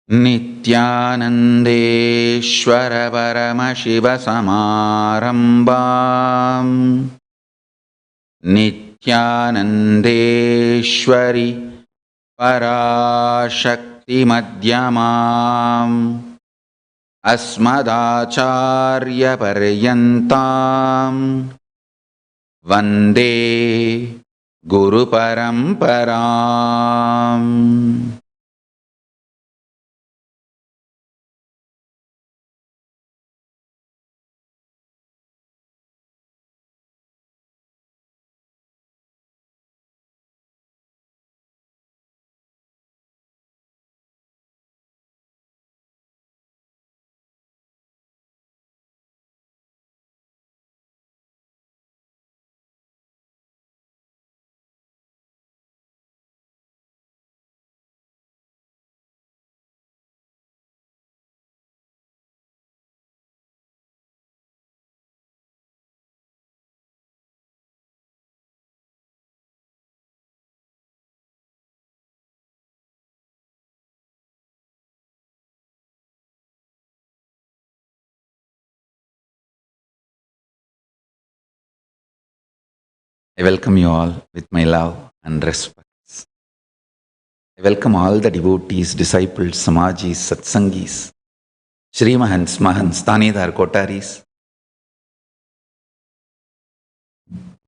Nithyanandeshwar Paramashiva Samarambam Nithyanandeshwari Parashakti Madhyamam Asmadacharya Paryantam Vande Guru Paramparam. I welcome you all with my love and respects. I welcome all the devotees, disciples, samajis, satsangis, Shri Mahants, Mahants, Tanidhar, Kotaris,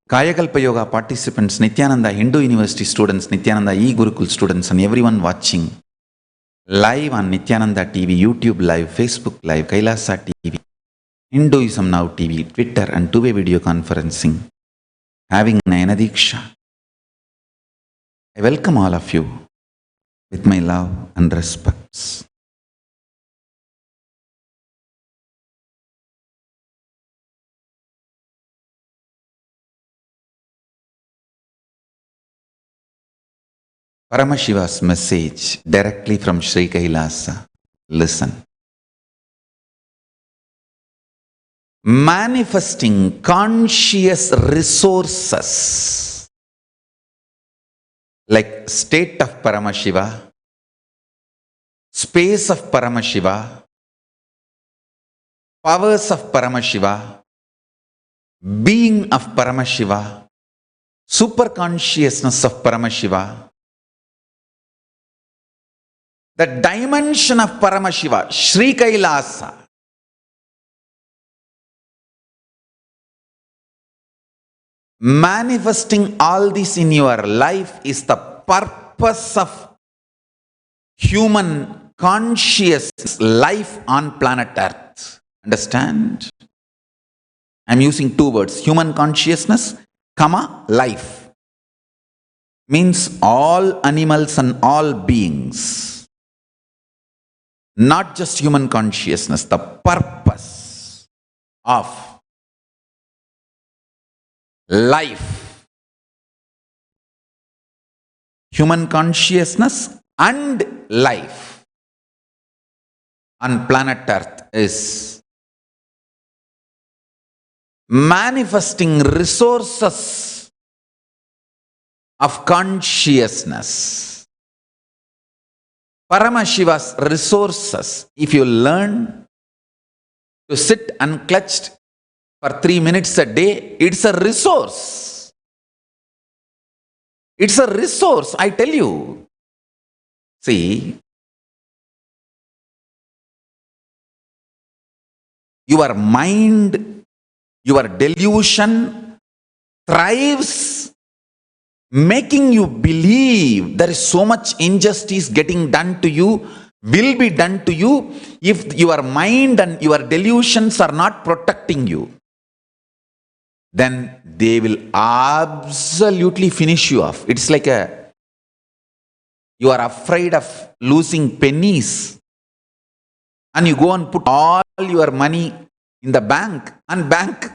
Kayakalpa Yoga participants, Nithyananda Hindu University students, Nithyananda E-Gurukul students, and everyone watching live on Nithyananda TV, YouTube Live, Facebook Live, Kailasa TV, Hinduism Now TV, Twitter, and two-way video conferencing, having Nayana Diksha. I welcome all of you with my love and respects. Paramashiva's message directly from Sri Kailasa. Listen. Manifesting conscious resources like state of Paramashiva, space of Paramashiva, powers of Paramashiva, being of Paramashiva, superconsciousness of Paramashiva, the dimension of Paramashiva, Sri Kailasa, manifesting all this in your life is the purpose of human conscious life on planet Earth. Understand? I'm using two words, human consciousness, comma, life. Means all animals and all beings. Not just human consciousness, the purpose of life, human consciousness and life on planet Earth is manifesting resources of consciousness. Paramashiva's resources, if you learn to sit unclutched for 3 minutes a day, it's a resource. It's a resource, I tell you. See, your mind, your delusion thrives, making you believe there is so much injustice getting done to you, will be done to you if your mind and your delusions are not protecting you. Then they will absolutely finish you off. It's like you are afraid of losing pennies and you go and put all your money in the bank and bank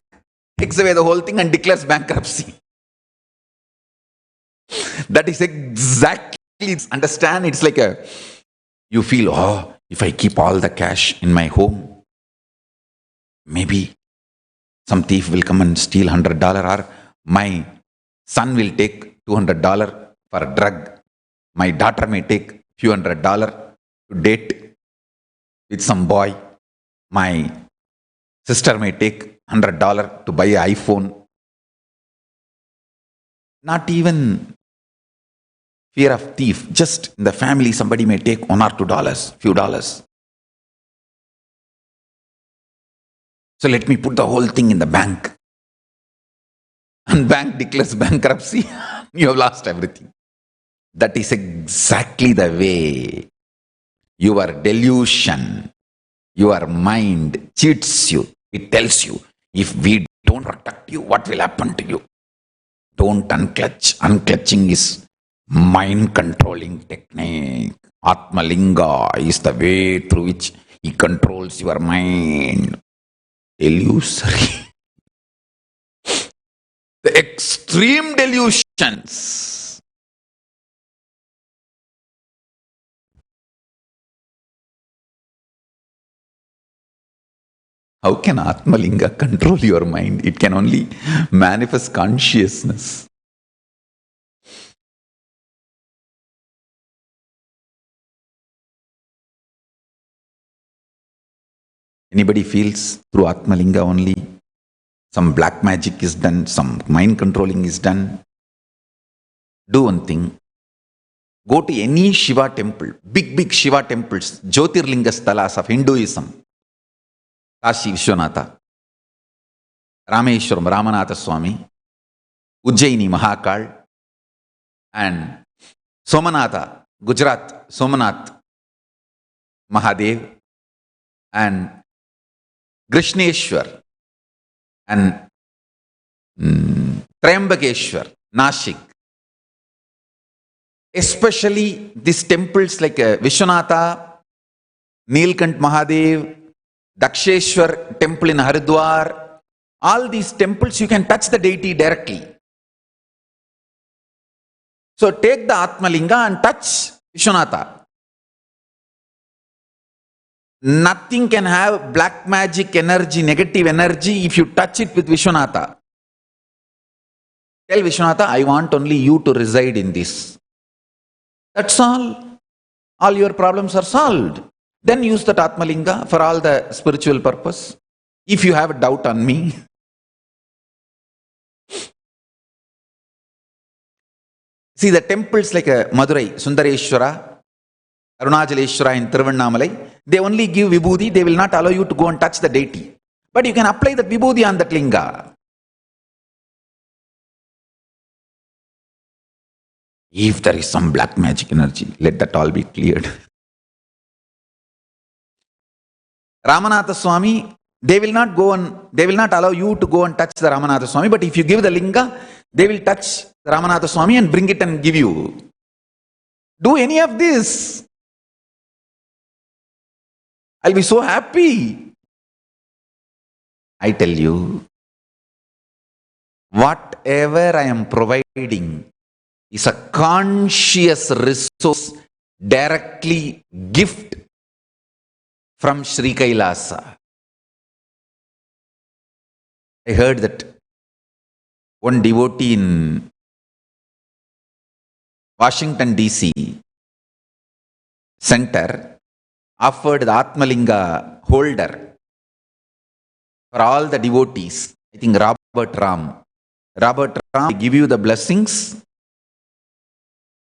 takes away the whole thing and declares bankruptcy. That is exactly, understand, it's like you feel, oh, if I keep all the cash in my home, maybe some thief will come and steal $100 or my son will take $200 for a drug. My daughter may take few $100 to date with some boy. My sister may take $100 to buy an iPhone. Not even fear of thief. Just in the family, somebody may take $1 or $2, few dollars. So let me put the whole thing in the bank. And bank declares bankruptcy. You have lost everything. That is exactly the way your delusion, your mind cheats you. It tells you, if we don't protect you, what will happen to you? Don't unclutch. Unclutching is mind controlling technique. Atmalinga is the way through which he controls your mind. Illusory. The extreme delusions. How can Atmalinga control your mind? It can only manifest consciousness. Anybody feels through Atmalinga only some black magic is done, some mind controlling is done? Do one thing. Go to any Shiva temple, big Shiva temples, Jyotirlinga sthalas of Hinduism. Kashi Vishwanatha, Rameshwaram Ramanatha Swami, Ujjaini Mahakal, and Somanatha, Gujarat, Somanath Mahadev, and Krishneshwar, and Triambakeshwar, Nashik. Especially these temples like Vishwanatha, Nilkant Mahadev, Daksheshwar temple in Haridwar, all these temples you can touch the deity directly. So take the Atmalinga and touch Vishwanatha. Nothing can have black magic energy, negative energy if you touch it with Vishwanatha. Tell Vishwanatha, I want only you to reside in this. That's all. All your problems are solved. Then use that Atmalinga for all the spiritual purpose. If you have a doubt on me. See the temples like Madurai, Sundareshwara, Arunachaleshwara in Tiruvannamalai, they only give vibhuti, they will not allow you to go and touch the deity. But you can apply that vibhuti on that linga. If there is some black magic energy, let that all be cleared. Ramanatha Swami, they will not allow you to go and touch the Ramanatha Swami, but if you give the linga, they will touch the Ramanatha Swami and bring it and give you. Do any of this. I'll be so happy. I tell you, whatever I am providing is a conscious resource, directly gift from Sri Kailasa. I heard that one devotee in Washington DC center offered the Atmalinga holder for all the devotees. I think Robert Ram, I give you the blessings.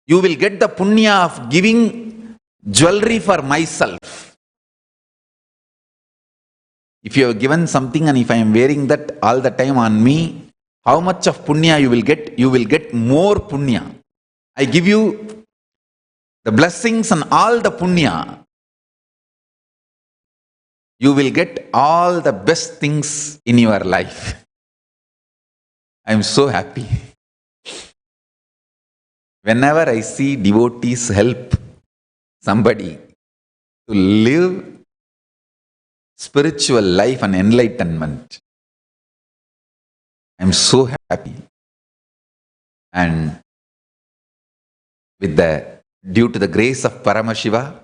You will get the punya of giving jewelry for myself. If you have given something and if I am wearing that all the time on me, how much of punya you will get? You will get more punya. I give you the blessings and all the punya. You will get all the best things in your life. I am so happy. Whenever I see devotees help somebody to live spiritual life and enlightenment, I am so happy. And due to the grace of Paramashiva,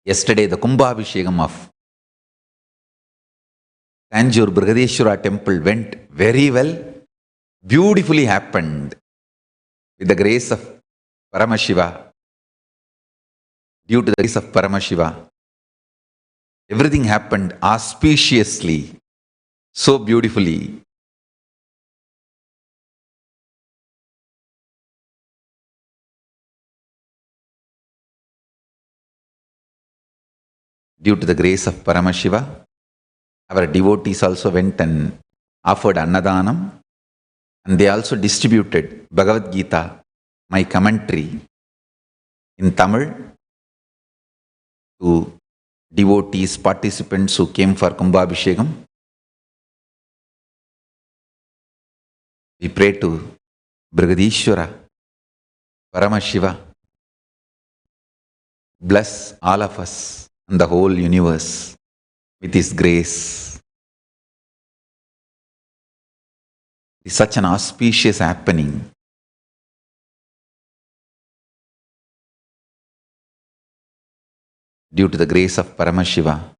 yesterday the Kumbhabhishekam of Tanjore Brigadeshwara temple went very well, beautifully happened with the grace of Paramashiva. Due to the grace of Paramashiva, everything happened auspiciously, so beautifully. Due to the grace of Paramashiva, our devotees also went and offered Annadhanam, and they also distributed Bhagavad Gita, my commentary, in Tamil to devotees, participants who came for Kumbhabhishekam. We pray to Brigadishwara, Paramashiva, bless all of us and the whole universe with His grace. It's such an auspicious happening. Due to the grace of Paramashiva,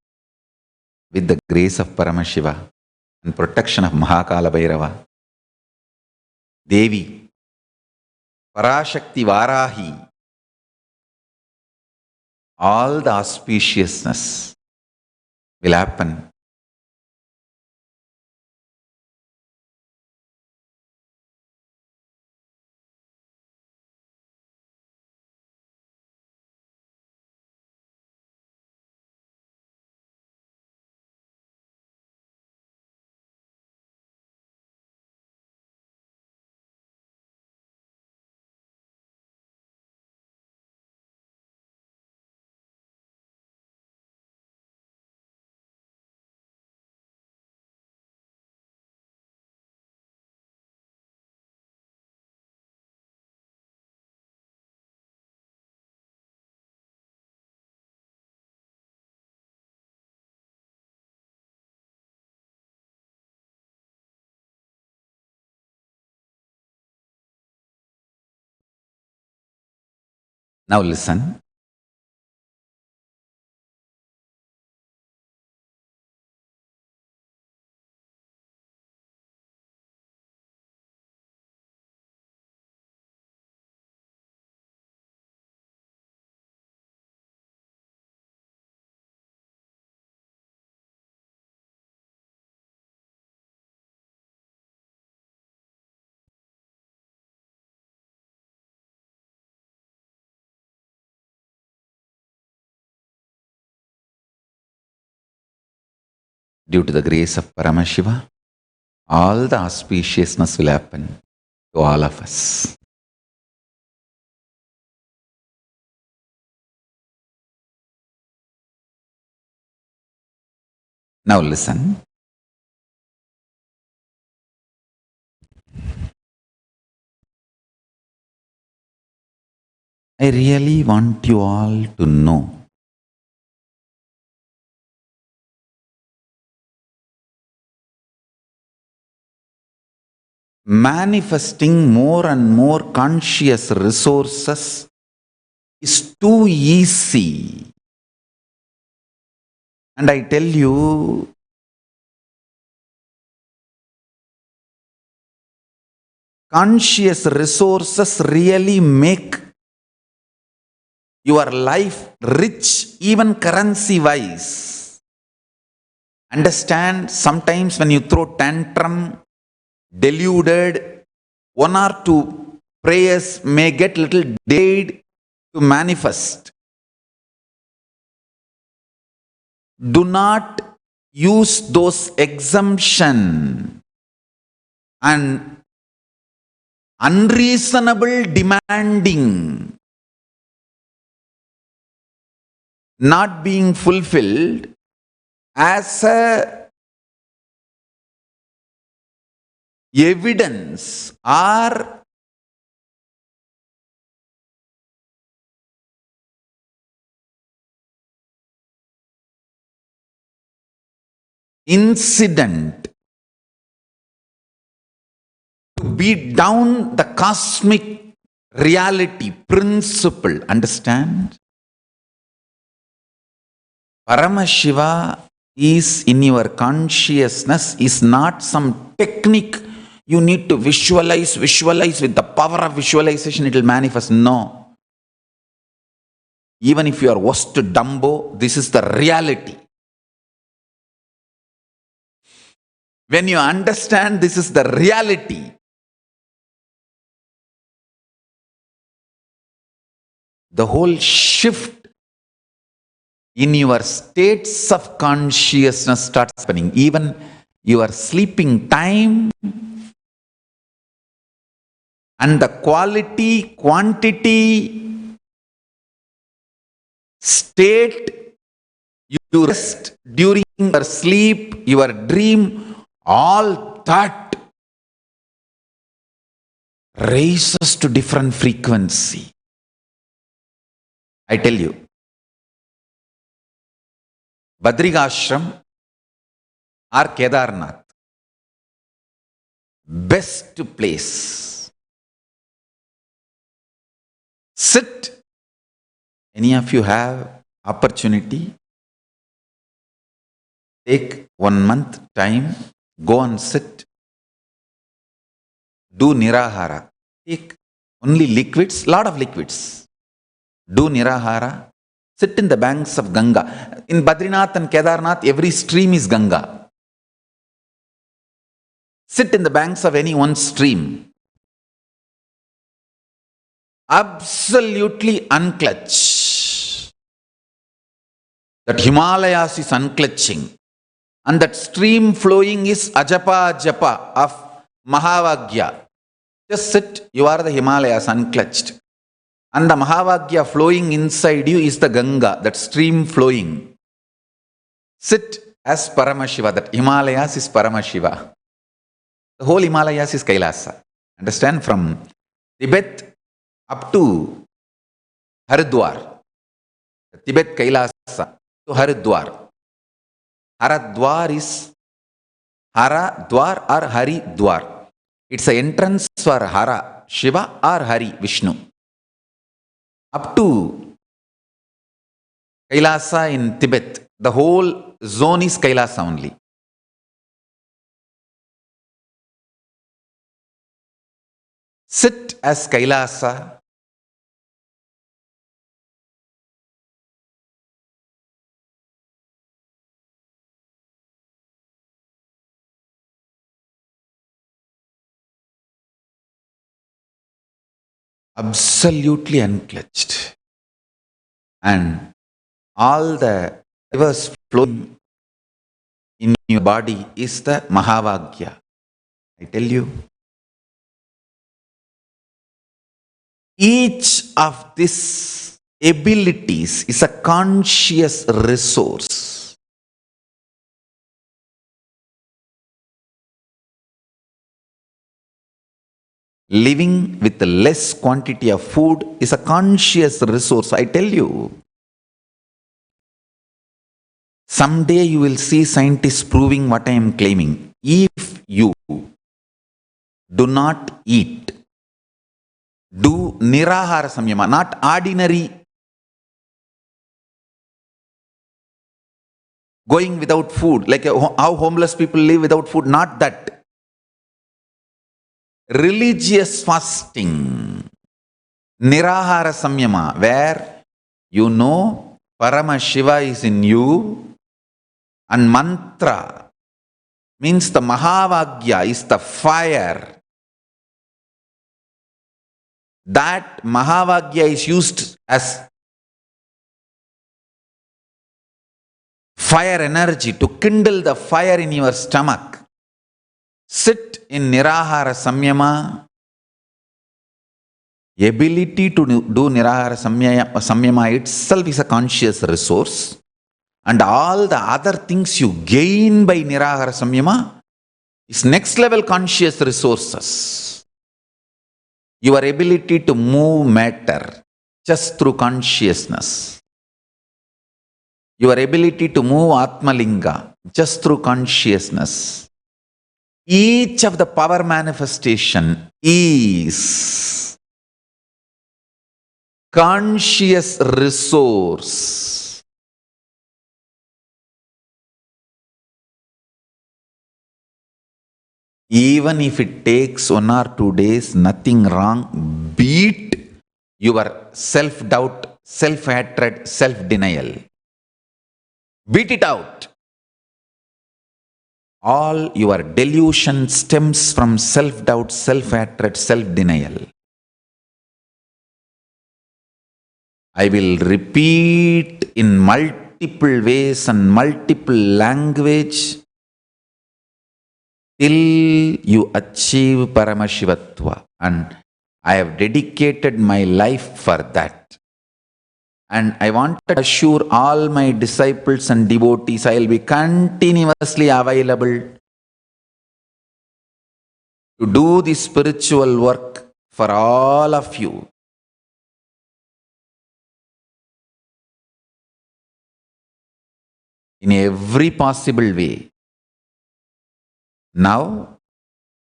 with the grace of Paramashiva and protection of Mahakala Bhairava, Devi, Parashakti Varahi, all the auspiciousness will happen. Now listen. Due to the grace of Paramashiva, all the auspiciousness will happen to all of us. Now listen. I really want you all to know manifesting more and more conscious resources is too easy. And I tell you, conscious resources really make your life rich, even currency-wise. Understand, sometimes when you throw tantrum, deluded, one or two prayers may get little delayed to manifest. Do not use those exemption and unreasonable demanding not being fulfilled as a evidence or incident to beat down the cosmic reality principle. Understand? Paramashiva is in your consciousness, is not some technique you need to visualize with the power of visualization it will manifest. No. Even if you are worst Dumbo, this is the reality. When you understand this is the reality, the whole shift in your states of consciousness starts happening. Even your sleeping time and the quality, quantity, state you rest during your sleep, your dream, all that raises to different frequency. I tell you, Badrigashram or Kedarnath, best place. Sit. Any of you have opportunity? Take 1 month time, go and sit. Do nirahara. Take only liquids, lot of liquids. Do nirahara. Sit in the banks of Ganga. In Badrinath and Kedarnath, every stream is Ganga. Sit in the banks of any one stream. Absolutely unclutch. That Himalayas is unclutching. And that stream flowing is Ajapa Japa of Mahavagya. Just sit, you are the Himalayas unclutched. And the Mahavagya flowing inside you is the Ganga, that stream flowing. Sit as Paramashiva, that Himalayas is Paramashiva. The whole Himalayas is Kailasa. Understand? From Tibet up to Haridwar. Tibet Kailasa to Haridwar. Haridwar is Haradwar or Haridwar. It's an entrance for Hara, Shiva, or Hari, Vishnu. Up to Kailasa in Tibet, the whole zone is Kailasa only. Sit as Kailasa. Absolutely unclutched. And all the rivers flowing in your body is the Mahavagya. I tell you, each of these abilities is a conscious resource. Living with less quantity of food is a conscious resource. I tell you, someday you will see scientists proving what I am claiming. If you do not eat, do nirahara samyama, not ordinary going without food, like how homeless people live without food, not that. Religious fasting, nirahara samyama, where you know Paramashiva is in you, and mantra means the Mahavagya is the fire. That Mahavagya is used as fire energy to kindle the fire in your stomach. Sit in nirahara samyama. Ability to do nirahara samyama itself is a conscious resource. And all the other things you gain by nirahara samyama is next level conscious resources. Your ability to move matter just through consciousness. Your ability to move Atmalinga just through consciousness. Each of the power manifestation is conscious resource. Even if it takes 1 or 2 days, nothing wrong. Beat your self-doubt, self-hatred, self-denial. Beat it out. All your delusion stems from self-doubt, self-hatred, self-denial. I will repeat in multiple ways and multiple language till you achieve Paramashivatva. And I have dedicated my life for that. And I want to assure all my disciples and devotees, I will be continuously available to do the spiritual work for all of you. In every possible way. Now,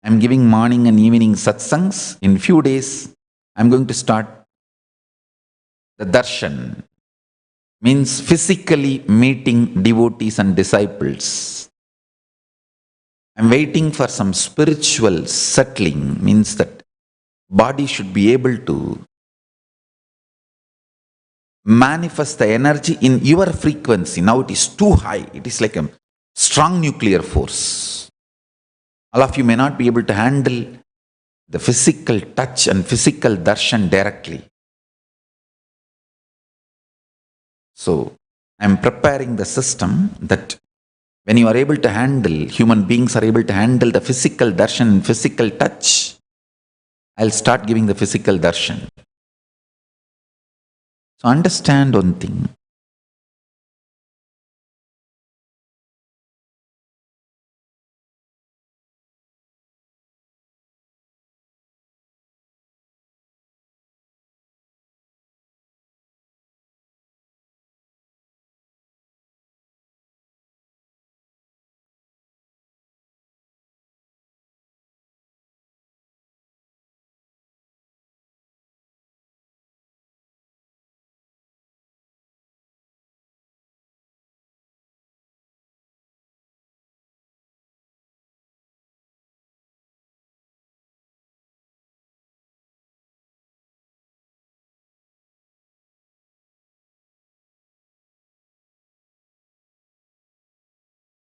I'm giving morning and evening satsangs. In few days, I'm going to start the darshan. Means physically meeting devotees and disciples. I'm waiting for some spiritual settling. Means that body should be able to manifest the energy in your frequency. Now it is too high. It is like a strong nuclear force. All of you may not be able to handle the physical touch and physical darshan directly. So, I'm preparing the system that when you are able to handle, human beings are able to handle the physical darshan and physical touch, I'll start giving the physical darshan. So understand one thing.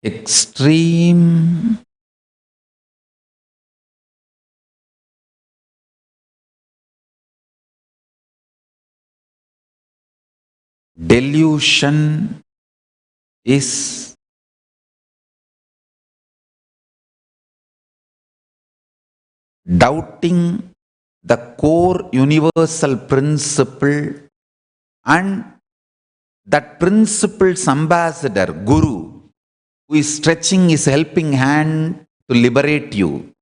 Extreme delusion is doubting the core universal principle and that principle's ambassador, Guru, who is stretching his helping hand to liberate you.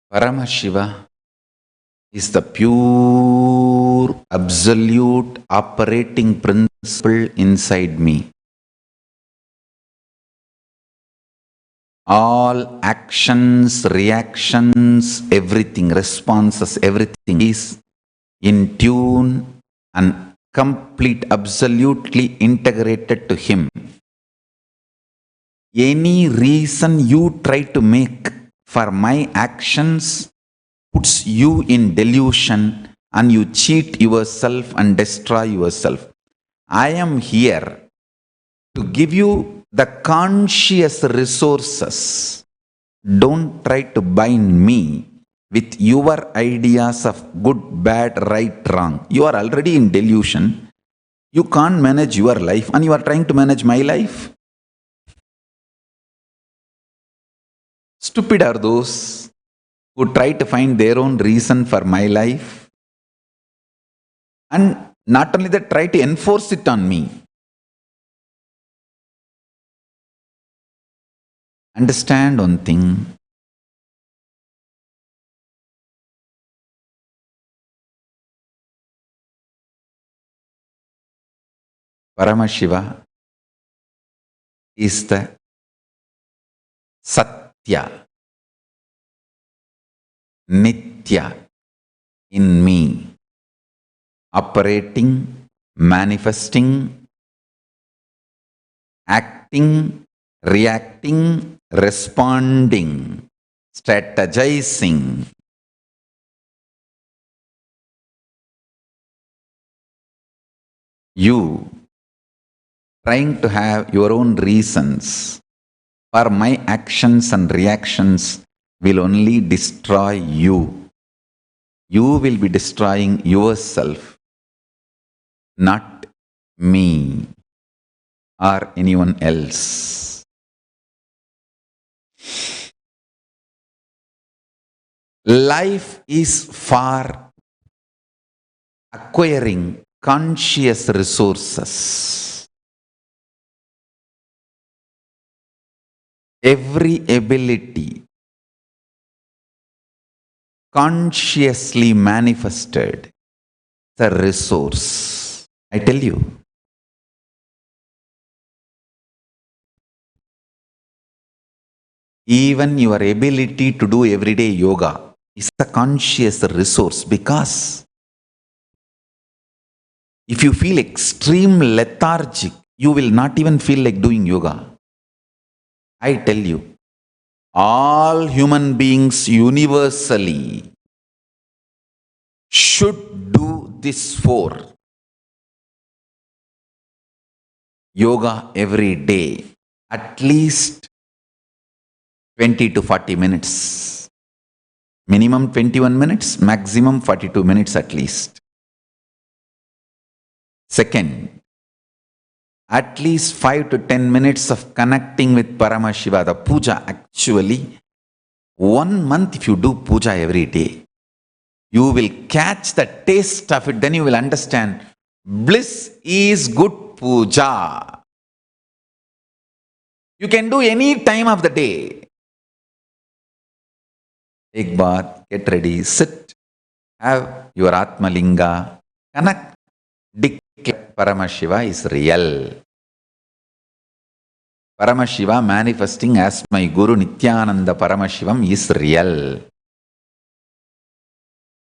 Paramashiva is the pure, absolute operating principle inside me. All actions, reactions, everything, responses, everything is in tune and complete, absolutely integrated to Him. Any reason you try to make for my actions puts you in delusion and you cheat yourself and destroy yourself. I am here to give you the conscious resources. Don't try to bind me with your ideas of good, bad, right, wrong. You are already in delusion. You can't manage your life and you are trying to manage my life. Stupid are those who try to find their own reason for my life and not only that, try to enforce it on me. Understand one thing. Paramashiva is the Satya, Nitya in me, operating, manifesting, acting, reacting, responding, strategizing. You trying to have your own reasons for my actions and reactions will only destroy you. You will be destroying yourself, not me or anyone else. Life is for acquiring conscious resources. Every ability consciously manifested is a resource. I tell you. Even your ability to do everyday yoga is a conscious resource, because if you feel extreme lethargic, you will not even feel like doing yoga. I tell you, all human beings universally should do this for yoga every day, at least 20 to 40 minutes. Minimum 21 minutes, maximum 42 minutes at least. Second, at least 5 to 10 minutes of connecting with Paramashiva, the puja. Actually, 1 month if you do puja every day, you will catch the taste of it. Then you will understand bliss is good puja. You can do any time of the day. Take bath, get ready, sit, have your Atma Linga, connect, declare Paramashiva is real. Paramashiva manifesting as my Guru Nithyananda Paramashivam is real.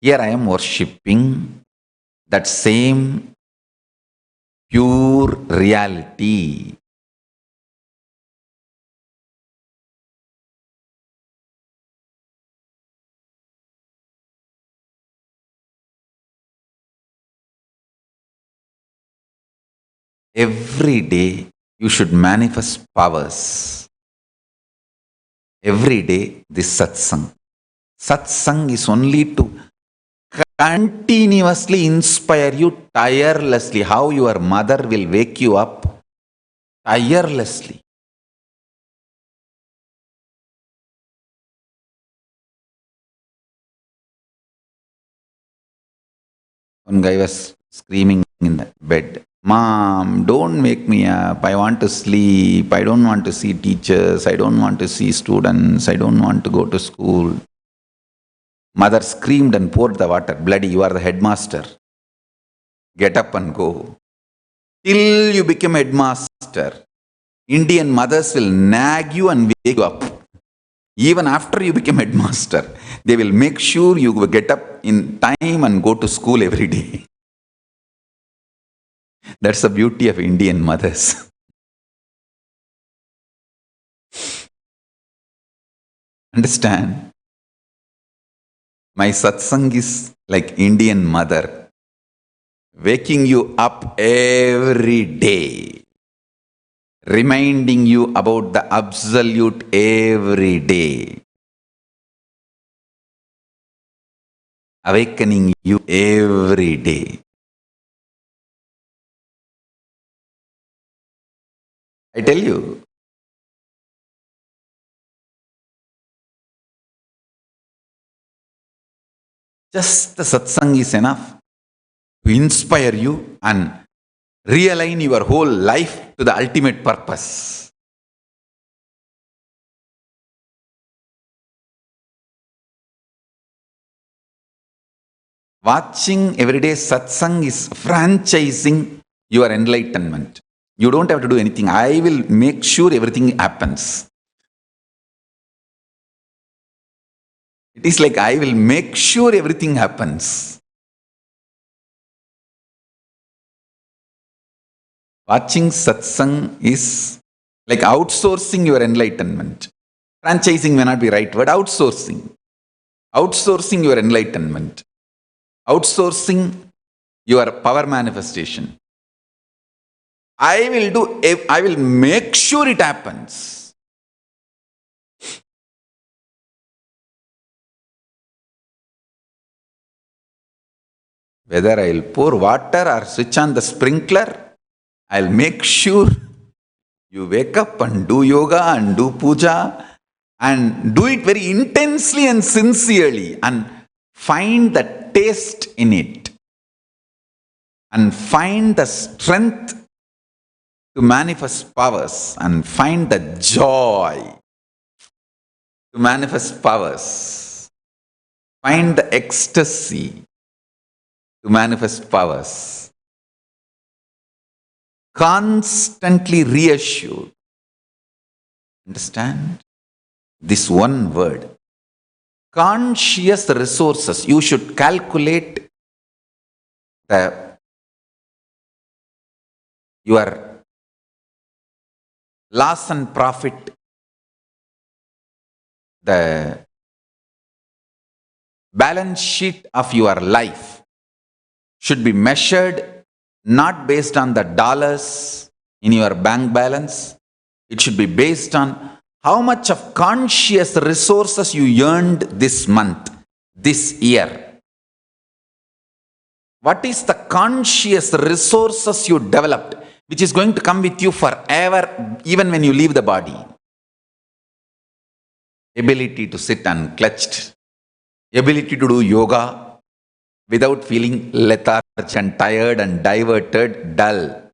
Here I am worshipping that same pure reality. Every day you should manifest powers. Every day this satsang. Satsang is only to continuously inspire you tirelessly. How your mother will wake you up tirelessly. One guy was screaming in the bed, "Mom, don't wake me up. I want to sleep. I don't want to see teachers. I don't want to see students. I don't want to go to school." Mother screamed and poured the water. "Bloody, you are the headmaster. Get up and go." Till you become headmaster, Indian mothers will nag you and wake you up. Even after you become headmaster, they will make sure you get up in time and go to school every day. That's the beauty of Indian mothers. Understand? My satsang is like Indian mother, waking you up every day, reminding you about the absolute every day, awakening you every day. I tell you, just the satsang is enough to inspire you and realign your whole life to the ultimate purpose. Watching everyday satsang is franchising your enlightenment. You don't have to do anything. I will make sure everything happens. It is like I will make sure everything happens. Watching satsang is like outsourcing your enlightenment. Franchising may not be right word. Outsourcing. Outsourcing your enlightenment. Outsourcing your power manifestation. I will make sure it happens. Whether I will pour water or switch on the sprinkler, I'll make sure you wake up and do yoga and do puja and do it very intensely and sincerely and find the taste in it and find the strength to manifest powers and find the joy to manifest powers. Find the ecstasy to manifest powers. Constantly reassured. Understand? This one word. Conscious resources. You should calculate your loss and profit, the balance sheet of your life should be measured not based on the dollars in your bank balance. It should be based on how much of conscious resources you earned this month, this year. What is the conscious resources you developed, which is going to come with you forever, even when you leave the body? Ability to sit unclutched, ability to do yoga without feeling lethargic and tired and diverted, dull,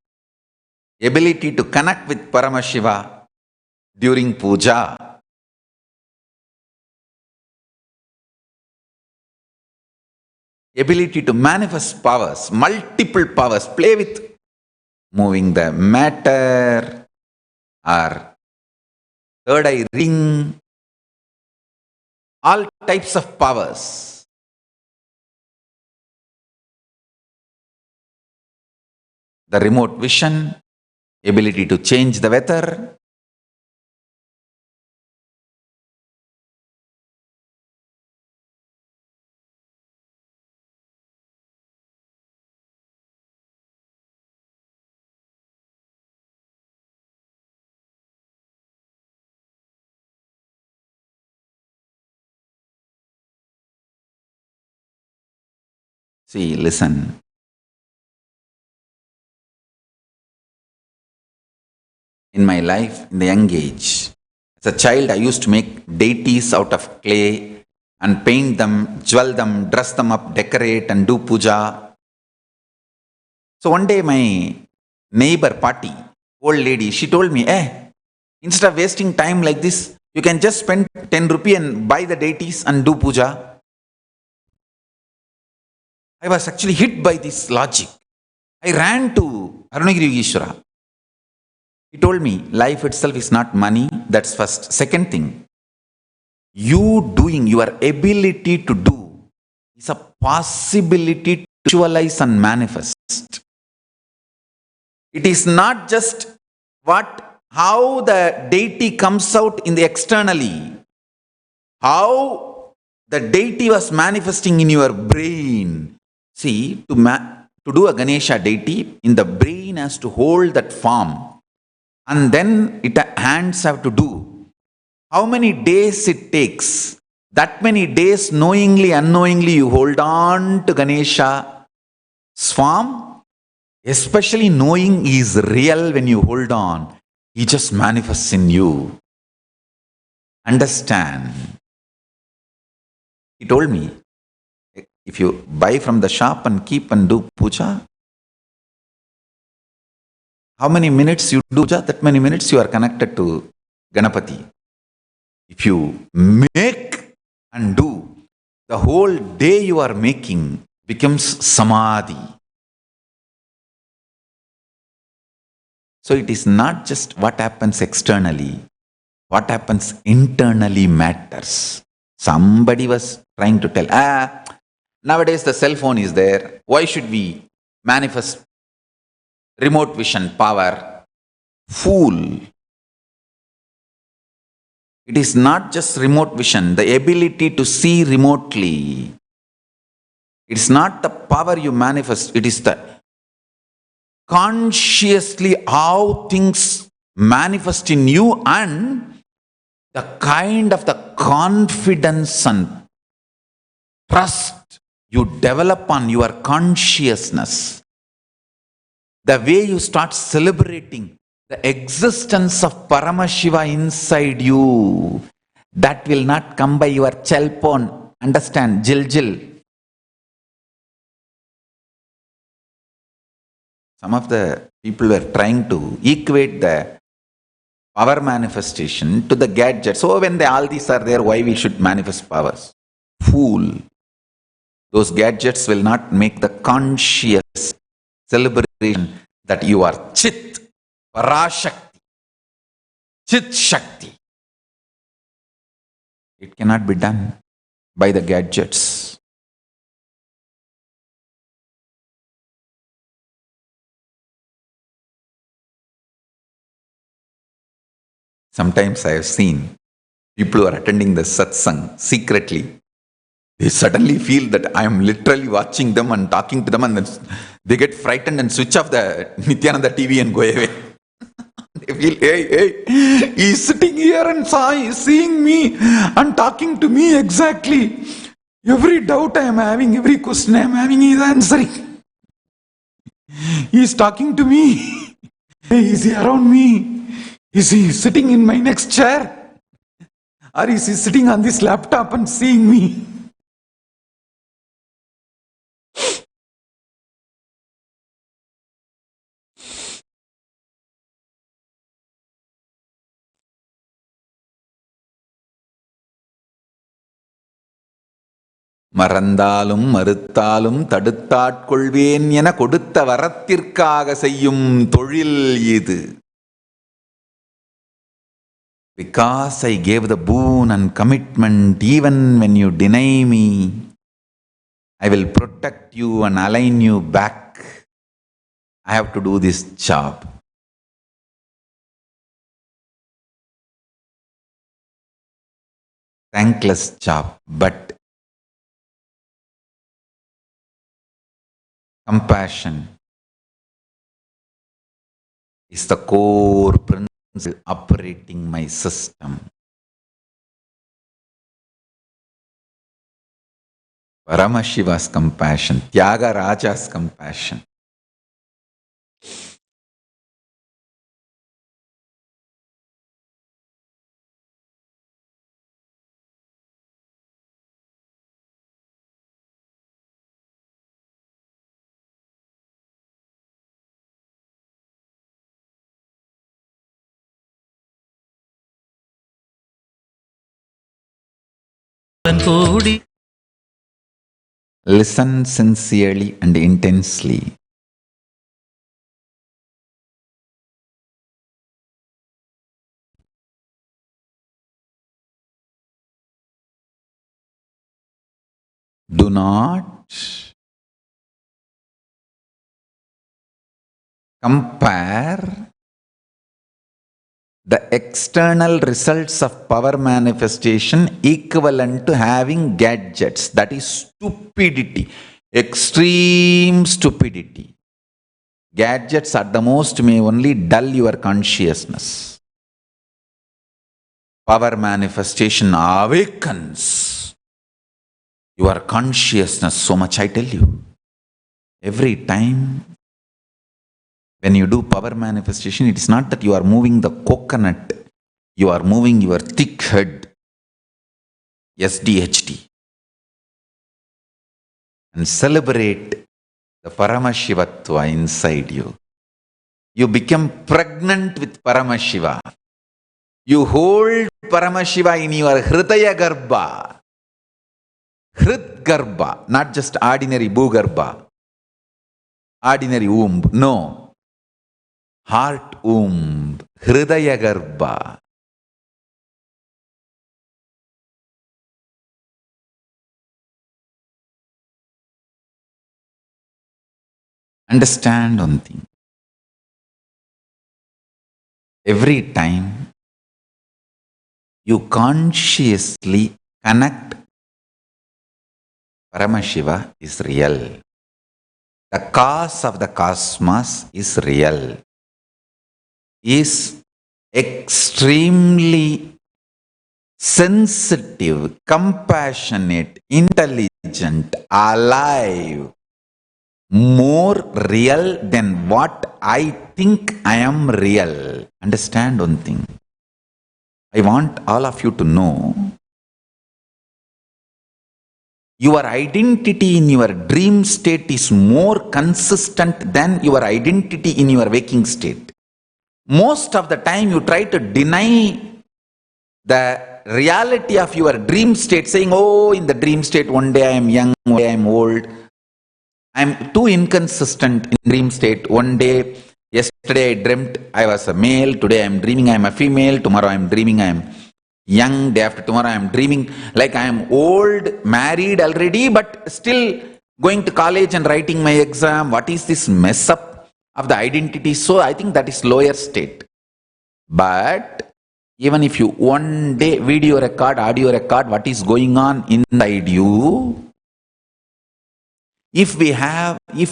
ability to connect with Paramashiva during puja, ability to manifest powers, multiple powers, play with moving the matter or third eye ring, all types of powers. The remote vision, ability to change the weather. See, listen. In my life, in the young age, as a child, I used to make deities out of clay and paint them, jewel them, dress them up, decorate and do puja. So one day my neighbor party, old lady, she told me, instead of wasting time like this, you can just spend 10 rupee and buy the deities and do puja. I was actually hit by this logic. I ran to Arunagiri Yogeshwara. He told me, life itself is not money, that's first. Second thing, you doing, your ability to do is a possibility to visualize and manifest. It is not just how the deity comes out in the externally, how the deity was manifesting in your brain. See, to do a Ganesha deity, in the brain has to hold that form. And then hands have to do. How many days it takes? That many days, knowingly, unknowingly, you hold on to Ganesha's form. Especially knowing he is real when you hold on. He just manifests in you. Understand? He told me, if you buy from the shop and keep and do puja, how many minutes you do puja, that many minutes you are connected to Ganapati. If you make and do, the whole day you are making becomes samadhi. So it is not just what happens externally, what happens internally matters. Somebody was trying to tell, nowadays the cell phone is there. Why should we manifest remote vision power? Fool. It is not just remote vision, the ability to see remotely. It's not the power you manifest, it is the consciously how things manifest in you and the kind of the confidence and trust you develop on your consciousness. The way you start celebrating the existence of Paramashiva inside you, that will not come by your cellphone. Understand? Jil. Some of the people were trying to equate the power manifestation to the gadgets. So when all these are there, why we should manifest powers? Fool. Those gadgets will not make the conscious celebration that you are Chit, Parashakti, Chit Shakti. It cannot be done by the gadgets. Sometimes I have seen people who are attending the satsang secretly. They suddenly feel that I am literally watching them and talking to them, and then they get frightened and switch off the Nithyananda TV and go away. They feel, hey, he's sitting here and seeing me and talking to me exactly. Every doubt I am having, every question I am having, he is answering. He is talking to me. Hey, is he around me? Is he sitting in my next chair? Or is he sitting on this laptop and seeing me? மறந்தாலும் மறுத்தாலும் தடுத்தாட்கொள்வேன் என கொடுத்த வரத்திற்காக செய்யும் தொழில் இது. Because I gave the boon and commitment, even when you deny me, I will protect you and align you back. I have to do this job. Thankless job, but compassion is the core principle operating my system. Paramashiva's compassion, Tyagaraja's compassion. Listen sincerely and intensely. Do not compare the external results of power manifestation equivalent to having gadgets. That is stupidity, extreme stupidity. Gadgets at the most may only dull your consciousness. Power manifestation awakens your consciousness so much, I tell you. Every time when you do power manifestation, it is not that you are moving the coconut, you are moving your thick head, SDHD, and celebrate the Paramashivatva inside you. You become pregnant with Paramashiva. You hold Paramashiva in your Hridaya Garbha. Hrid Garbha, not just ordinary Bhugarbha, ordinary womb. No. heart womb, hridaya garbha. Understand one thing. Every time you consciously connect, Paramashiva is real. The cause of the cosmos is real. Is extremely sensitive, compassionate, intelligent, alive, more real than what I think I am real. Understand one thing. I want all of you to know your identity in your dream state is more consistent than your identity in your waking state. Most of the time you try to deny the reality of your dream state, saying, oh, in the dream state, one day I am young, one day I am old. I am too inconsistent in dream state. One day, yesterday I dreamt I was a male, today I am dreaming I am a female, tomorrow I am dreaming I am young, day after tomorrow I am dreaming like I am old, married already, but still going to college and writing my exam. What is this mess up of the identity? So I think that is lower state. But even if you one day video record, audio record what is going on inside you, if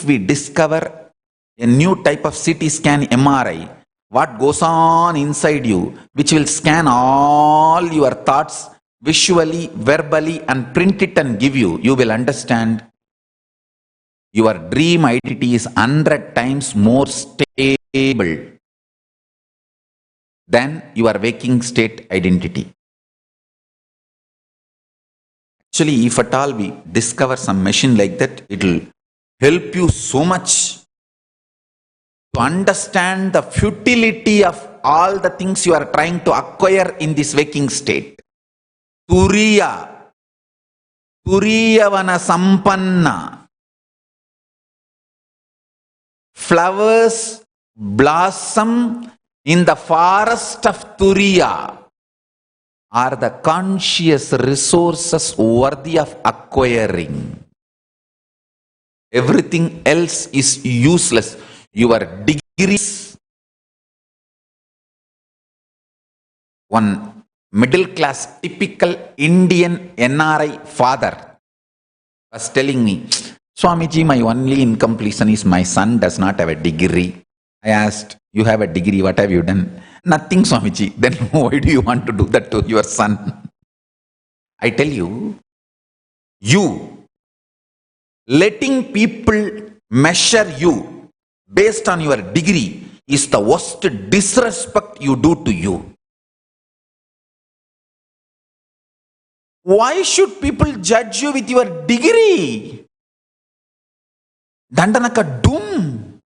we discover a new type of CT scan MRI, what goes on inside you, which will scan all your thoughts visually, verbally, and print it and give you, you will understand your dream identity is 100 times more stable than your waking state identity. Actually, if at all we discover some machine like that, it will help you so much to understand the futility of all the things you are trying to acquire in this waking state. Turiya, Turiyavana Sampanna. Flowers blossom in the forest of Turiya are the conscious resources worthy of acquiring. Everything else is useless. Your degrees, one middle class typical Indian NRI father was telling me, Swamiji, my only incompletion is my son does not have a degree. I asked, you have a degree, what have you done? Nothing, Swamiji. Then why do you want to do that to your son? I tell you, letting people measure you based on your degree is the worst disrespect you do to you. Why should people judge you with your degree? Dandanaka doom.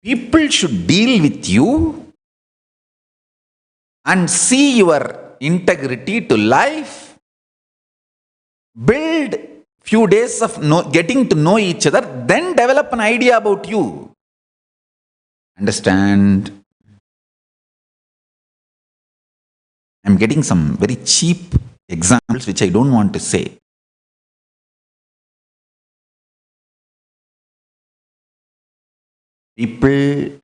People should deal with you and see your integrity to life. Build few days of getting to know each other, then develop an idea about you. Understand? I'm getting some very cheap examples which I don't want to say. People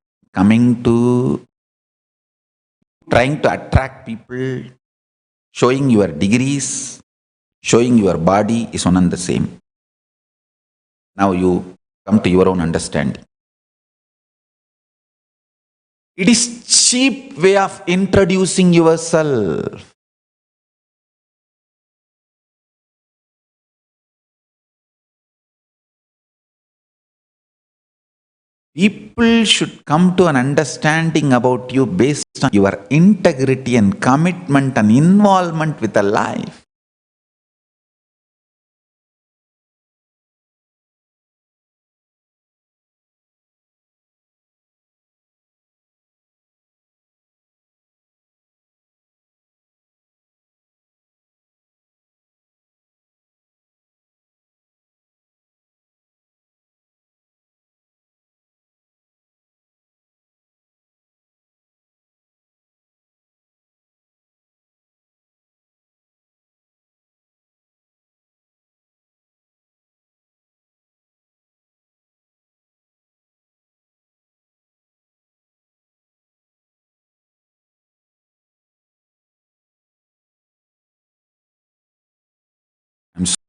trying to attract people, showing your degrees, showing your body is one and the same. Now you come to your own understanding. It is cheap way of introducing yourself. People should come to an understanding about you based on your integrity and commitment and involvement with the life.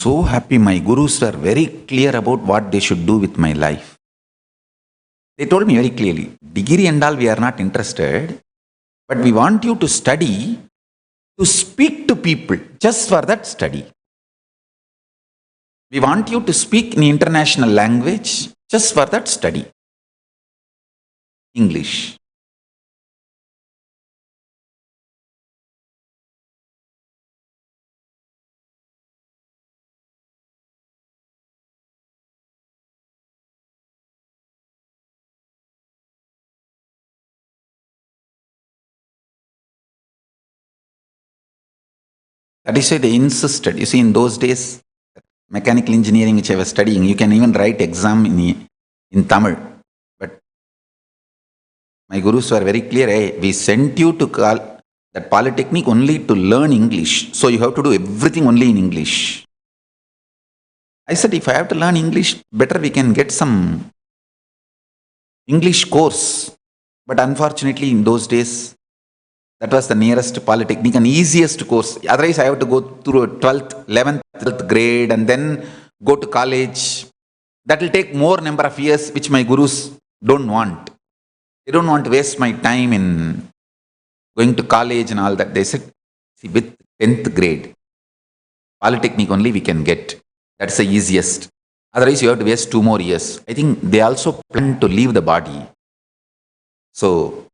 so happy. My gurus were very clear about what they should do with my life. They told me very clearly, degree and all we are not interested, but we want you to study, to speak to people, just for that study. We want you to speak in international language, just for that study. English. That is why they insisted. You see, in those days, mechanical engineering, which I was studying, you can even write exam in Tamil. But my gurus were very clear, hey, we sent you to that polytechnic only to learn English. So you have to do everything only in English. I said, if I have to learn English, better we can get some English course. But unfortunately, in those days, that was the nearest polytechnic and easiest course. Otherwise, I have to go through a 12th, 11th, 12th grade and then go to college. That will take more number of years, which my gurus don't want. They don't want to waste my time in going to college and all that. They said, see, with 10th grade, polytechnic only we can get. That's the easiest. Otherwise, you have to waste 2 more years. I think they also plan to leave the body. So,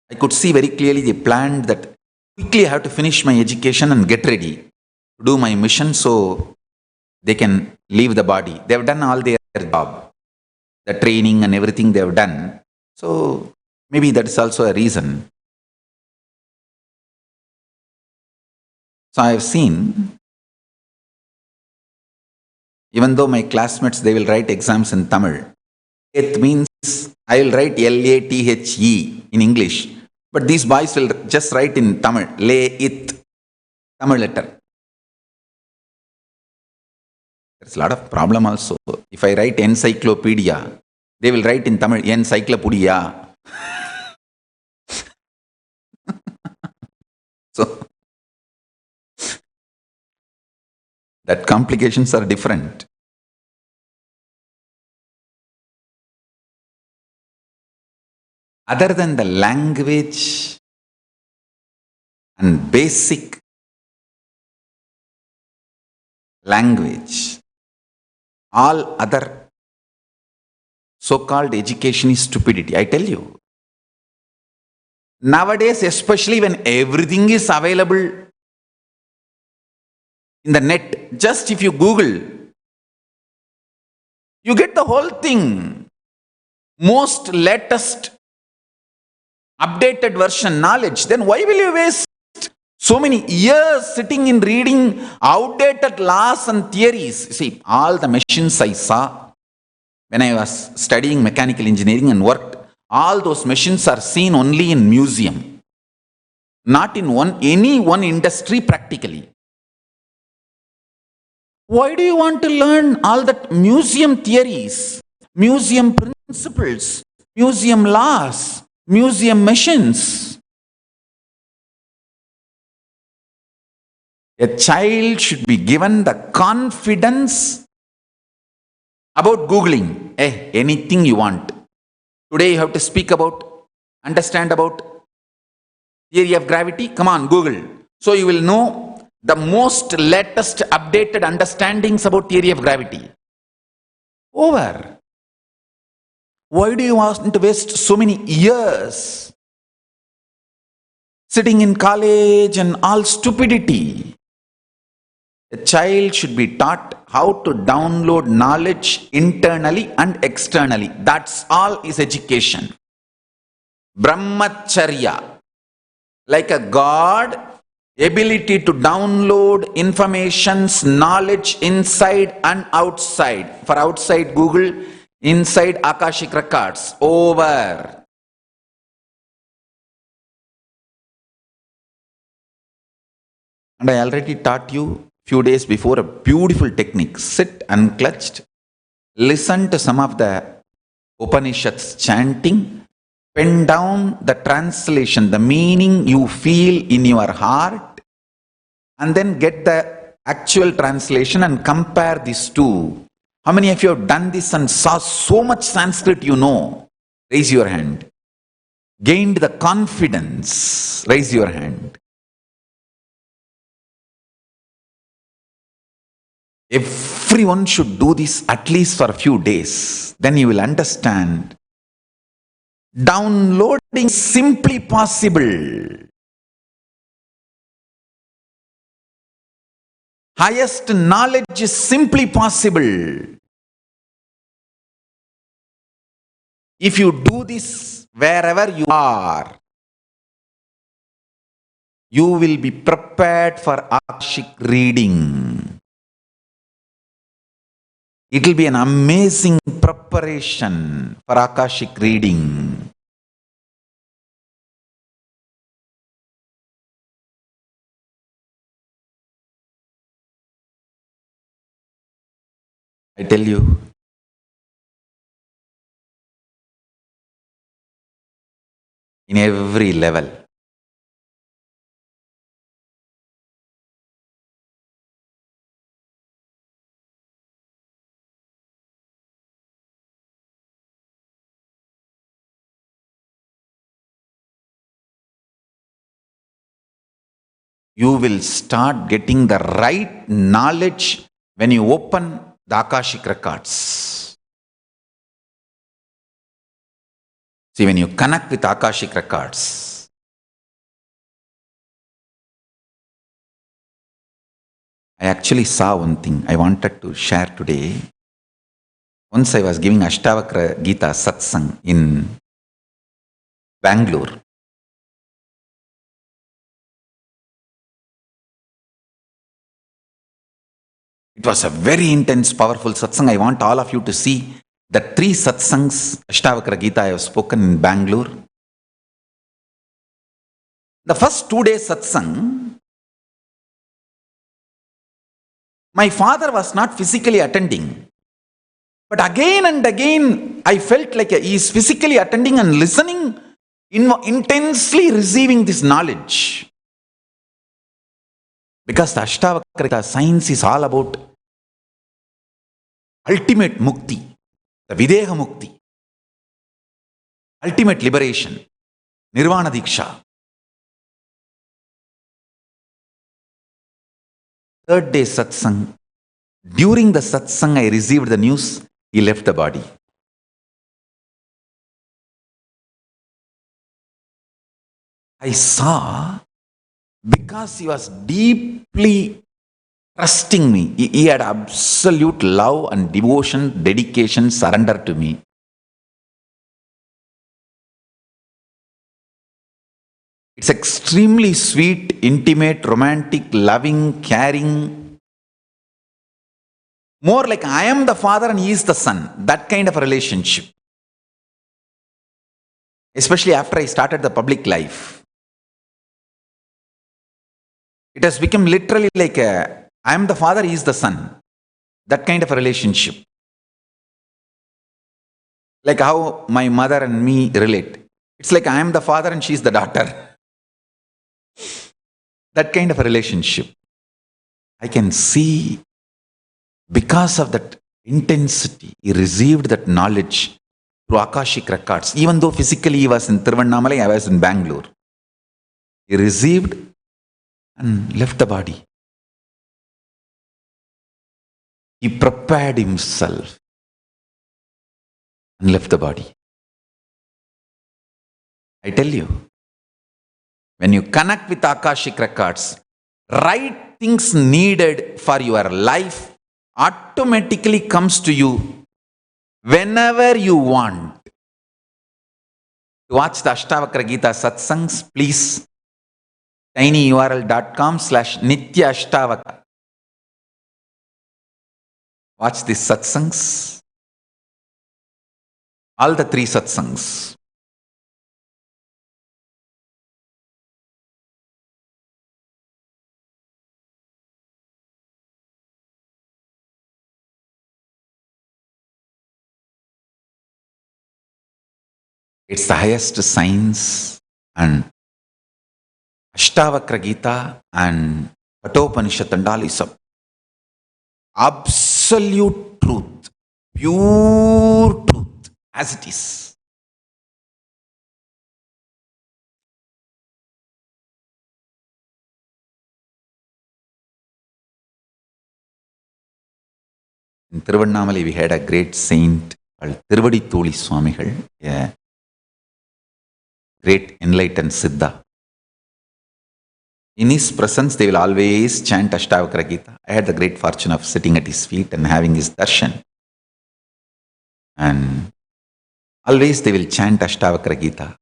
I could see very clearly they planned that quickly I have to finish my education and get ready to do my mission so they can leave the body. They have done all their job, the training and everything they have done. So maybe that is also a reason. So I have seen, even though my classmates, they will write exams in Tamil, it means I will write L-A-T-H-E in English. But these boys will just write in Tamil, Le-it, Tamil letter. There's a lot of problem also. If I write encyclopedia, they will write in Tamil, encyclopedia. So, that complications are different. Other than the language and basic language, all other so-called education is stupidity. I tell you. Nowadays, especially when everything is available in the net, just if you Google, you get the whole thing. Most latest updated version knowledge, then why will you waste so many years sitting in reading outdated laws and theories? See, all the machines I saw when I was studying mechanical engineering and worked, all those machines are seen only in museum, not in any one industry practically. Why do you want to learn all that museum theories, museum principles, museum laws, museum machines? A child should be given the confidence about Googling. Anything you want. Today you have to speak about, understand about theory of gravity. Come on, Google. So you will know the most latest updated understandings about theory of gravity. Over. Why do you want to waste so many years sitting in college and all stupidity? A child should be taught how to download knowledge internally and externally. That's all is education. Brahmacharya, like a god, ability to download informations, knowledge inside and outside. For outside Google, inside Akashic records. Over. And I already taught you few days before a beautiful technique. Sit unclutched, listen to some of the Upanishads chanting, pen down the translation, the meaning you feel in your heart, and then get the actual translation and compare these two. How many of you have done this and saw so much Sanskrit you know? Raise your hand. Gained the confidence? Raise your hand. Everyone should do this at least for a few days. Then you will understand. Downloading simply possible. Highest knowledge is simply possible. If you do this wherever you are, you will be prepared for Akashic reading. It will be an amazing preparation for Akashic reading. I tell you, in every level. You will start getting the right knowledge when you open the Akashic records. See, when you connect with Akashic records, I actually saw one thing I wanted to share today. Once I was giving Ashtavakra Gita Satsang in Bangalore. It was a very intense, powerful satsang. I want all of you to see the 3 satsangs, Ashtavakra Gita, I have spoken in Bangalore. The first 2 days satsang, my father was not physically attending. But again and again, I felt like he is physically attending and listening, intensely receiving this knowledge. Because the Ashtavakra science is all about ultimate mukti, the Videha mukti, ultimate liberation, Nirvana Diksha. 3rd day satsang. During the satsang, I received the news, he left the body. I saw, because he was deeply trusting me, he had absolute love and devotion, dedication, surrender to me. It's extremely sweet, intimate, romantic, loving, caring. More like I am the father and he is the son. That kind of a relationship. Especially after I started the public life. It has become literally like I am the father, he is the son. That kind of a relationship. Like how my mother and me relate. It's like I am the father and she is the daughter. That kind of a relationship. I can see, because of that intensity, he received that knowledge through Akashic records. Even though physically he was in Tiruvannamalai, I was in Bangalore. He received and left the body. He prepared himself and left the body. I tell you, when you connect with Akashic records, right things needed for your life automatically comes to you whenever you want. To watch the Ashtavakra Gita Satsangs, please tinyurl.com/Nithya watch these satsangs. All the 3 satsangs. It's the highest science, and Ashtavakra Gita and Kathopanishad and all is absolute truth, pure truth, as it is. In Tiruvannamalai, we had a great saint called Tiruvadi Tholi Swamigal, a great enlightened Siddha. In his presence, they will always chant Ashtavakra Gita. I had the great fortune of sitting at his feet and having his darshan. And always they will chant Ashtavakra Gita.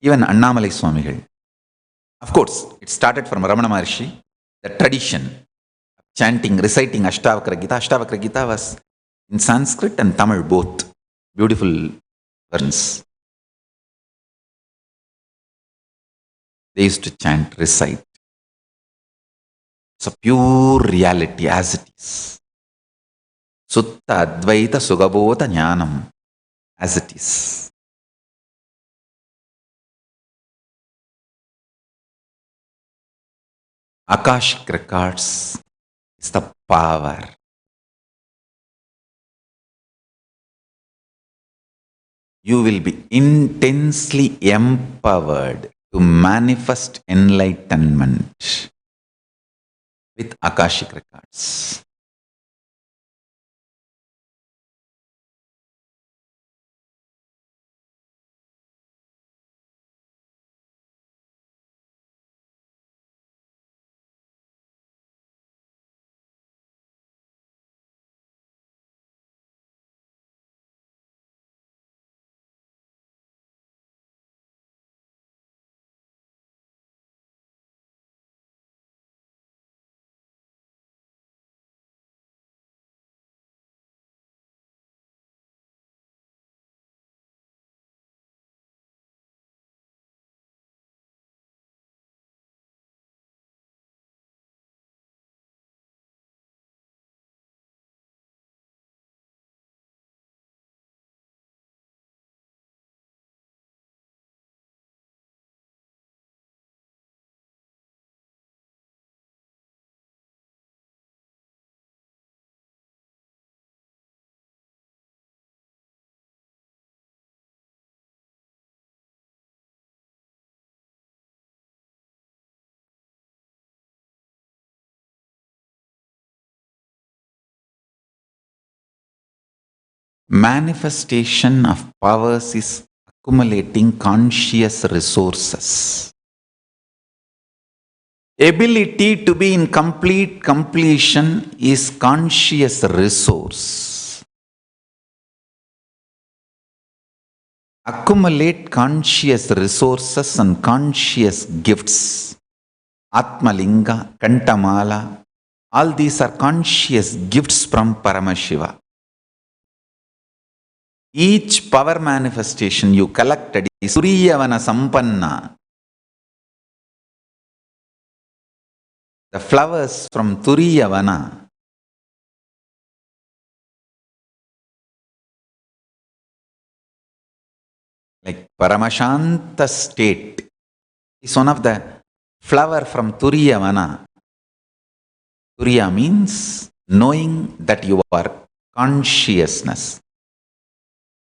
Even Annamalai Swamigal. Of course, it started from Ramana Maharshi, the tradition chanting, reciting Ashtavakra Gita. Ashtavakra Gita was in Sanskrit and Tamil both. Beautiful versions. They used to chant, recite. It's a pure reality as it is. Sutta Advaita Sugabodha Jnanam as it is. Akashic records is the power. You will be intensely empowered to manifest enlightenment with Akashic records. Manifestation of powers is accumulating conscious resources. Ability to be in complete completion is conscious resource. Accumulate conscious resources and conscious gifts. Atmalinga, Kantamala, all these are conscious gifts from Paramashiva. Each power manifestation you collected is Suriyavana Sampanna. The flowers from Turiyavana. Like Paramashanta state is one of the flower from Turiyavana. Turiya means knowing that you are consciousness.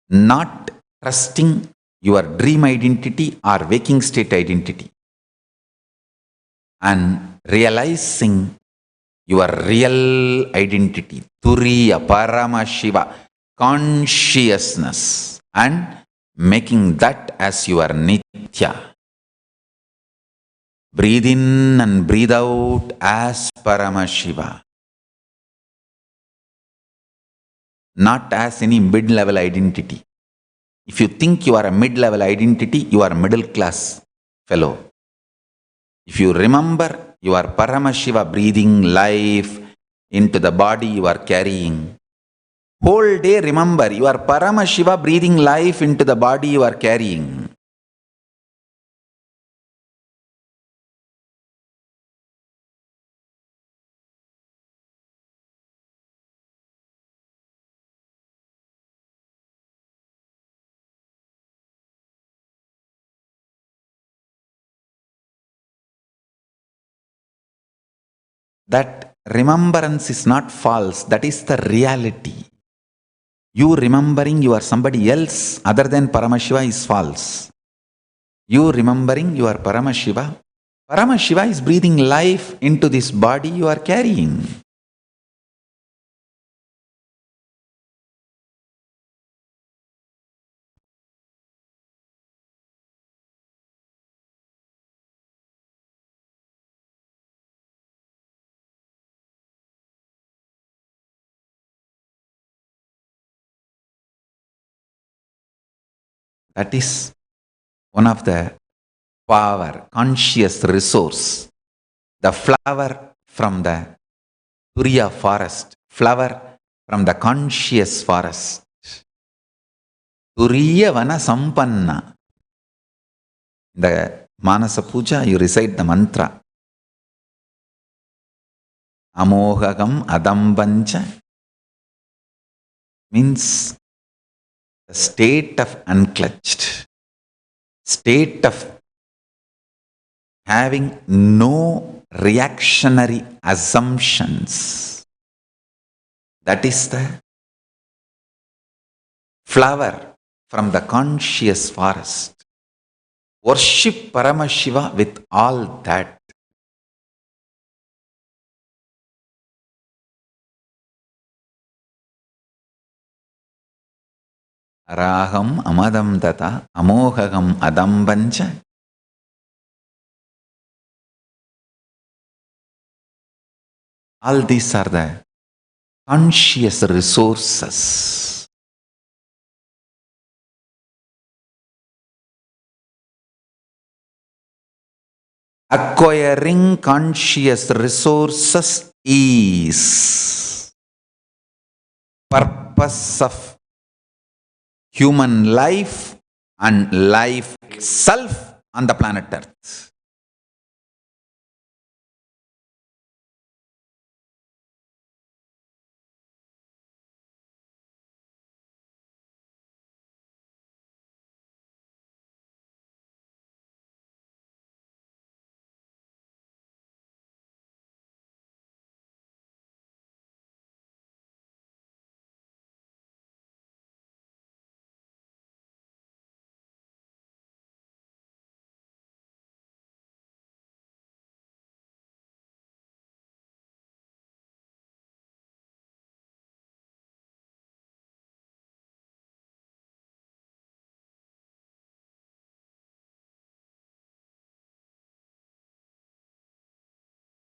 Not trusting your dream identity or waking state identity. And realizing your real identity, Turiya, Paramashiva, consciousness, and making that as your Nithya. Breathe in and breathe out as Paramashiva. Not as any mid-level identity. If you think you are a mid-level identity, you are a middle-class fellow. If you remember, you are Paramashiva breathing life into the body you are carrying. Whole day remember, you are Paramashiva breathing life into the body you are carrying. That remembrance is not false. That is the reality. You remembering you are somebody else other than Paramashiva is false. You remembering you are Paramashiva. Paramashiva is breathing life into this body you are carrying. That is one of the power, conscious resource. The flower from the Turiya forest, flower from the conscious forest. Turiya vana sampanna. In the Manasa Puja, you recite the mantra. Amohagam adambancha means the state of unclutched, state of having no reactionary assumptions. That is the flower from the conscious forest. Worship Paramashiva with all that. Araham amadam tata amohagam adambancha. All these are the conscious resources. Acquiring conscious resources is purpose of human life and life itself on the planet Earth.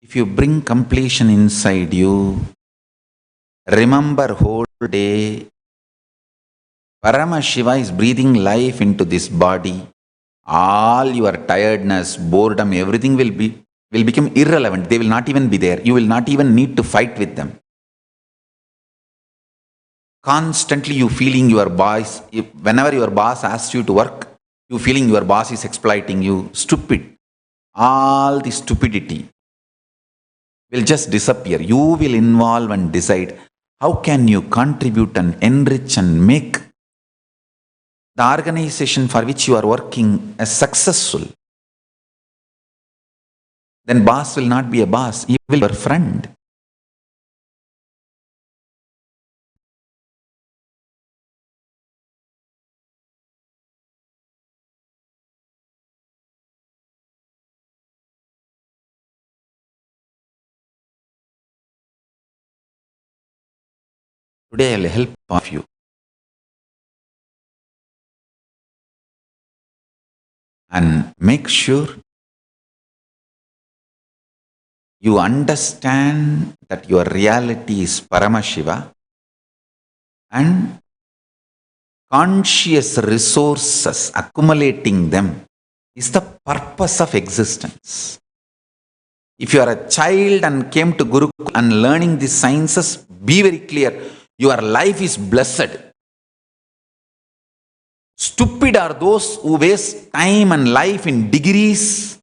If you bring completion inside you, remember whole day, Paramashiva is breathing life into this body. All your tiredness, boredom, everything will become irrelevant. They will not even be there. You will not even need to fight with them. Constantly you feeling your boss, whenever your boss asks you to work, you feeling your boss is exploiting you. Stupid. All the stupidity will just disappear. You will involve and decide how can you contribute and enrich and make the organization for which you are working as successful. Then boss will not be a boss, he will be your friend. Today I will help all of you and make sure you understand that your reality is Paramashiva and conscious resources, accumulating them is the purpose of existence. If you are a child and came to Gurukul and learning these sciences, be very clear, your life is blessed. Stupid are those who waste time and life in degrees,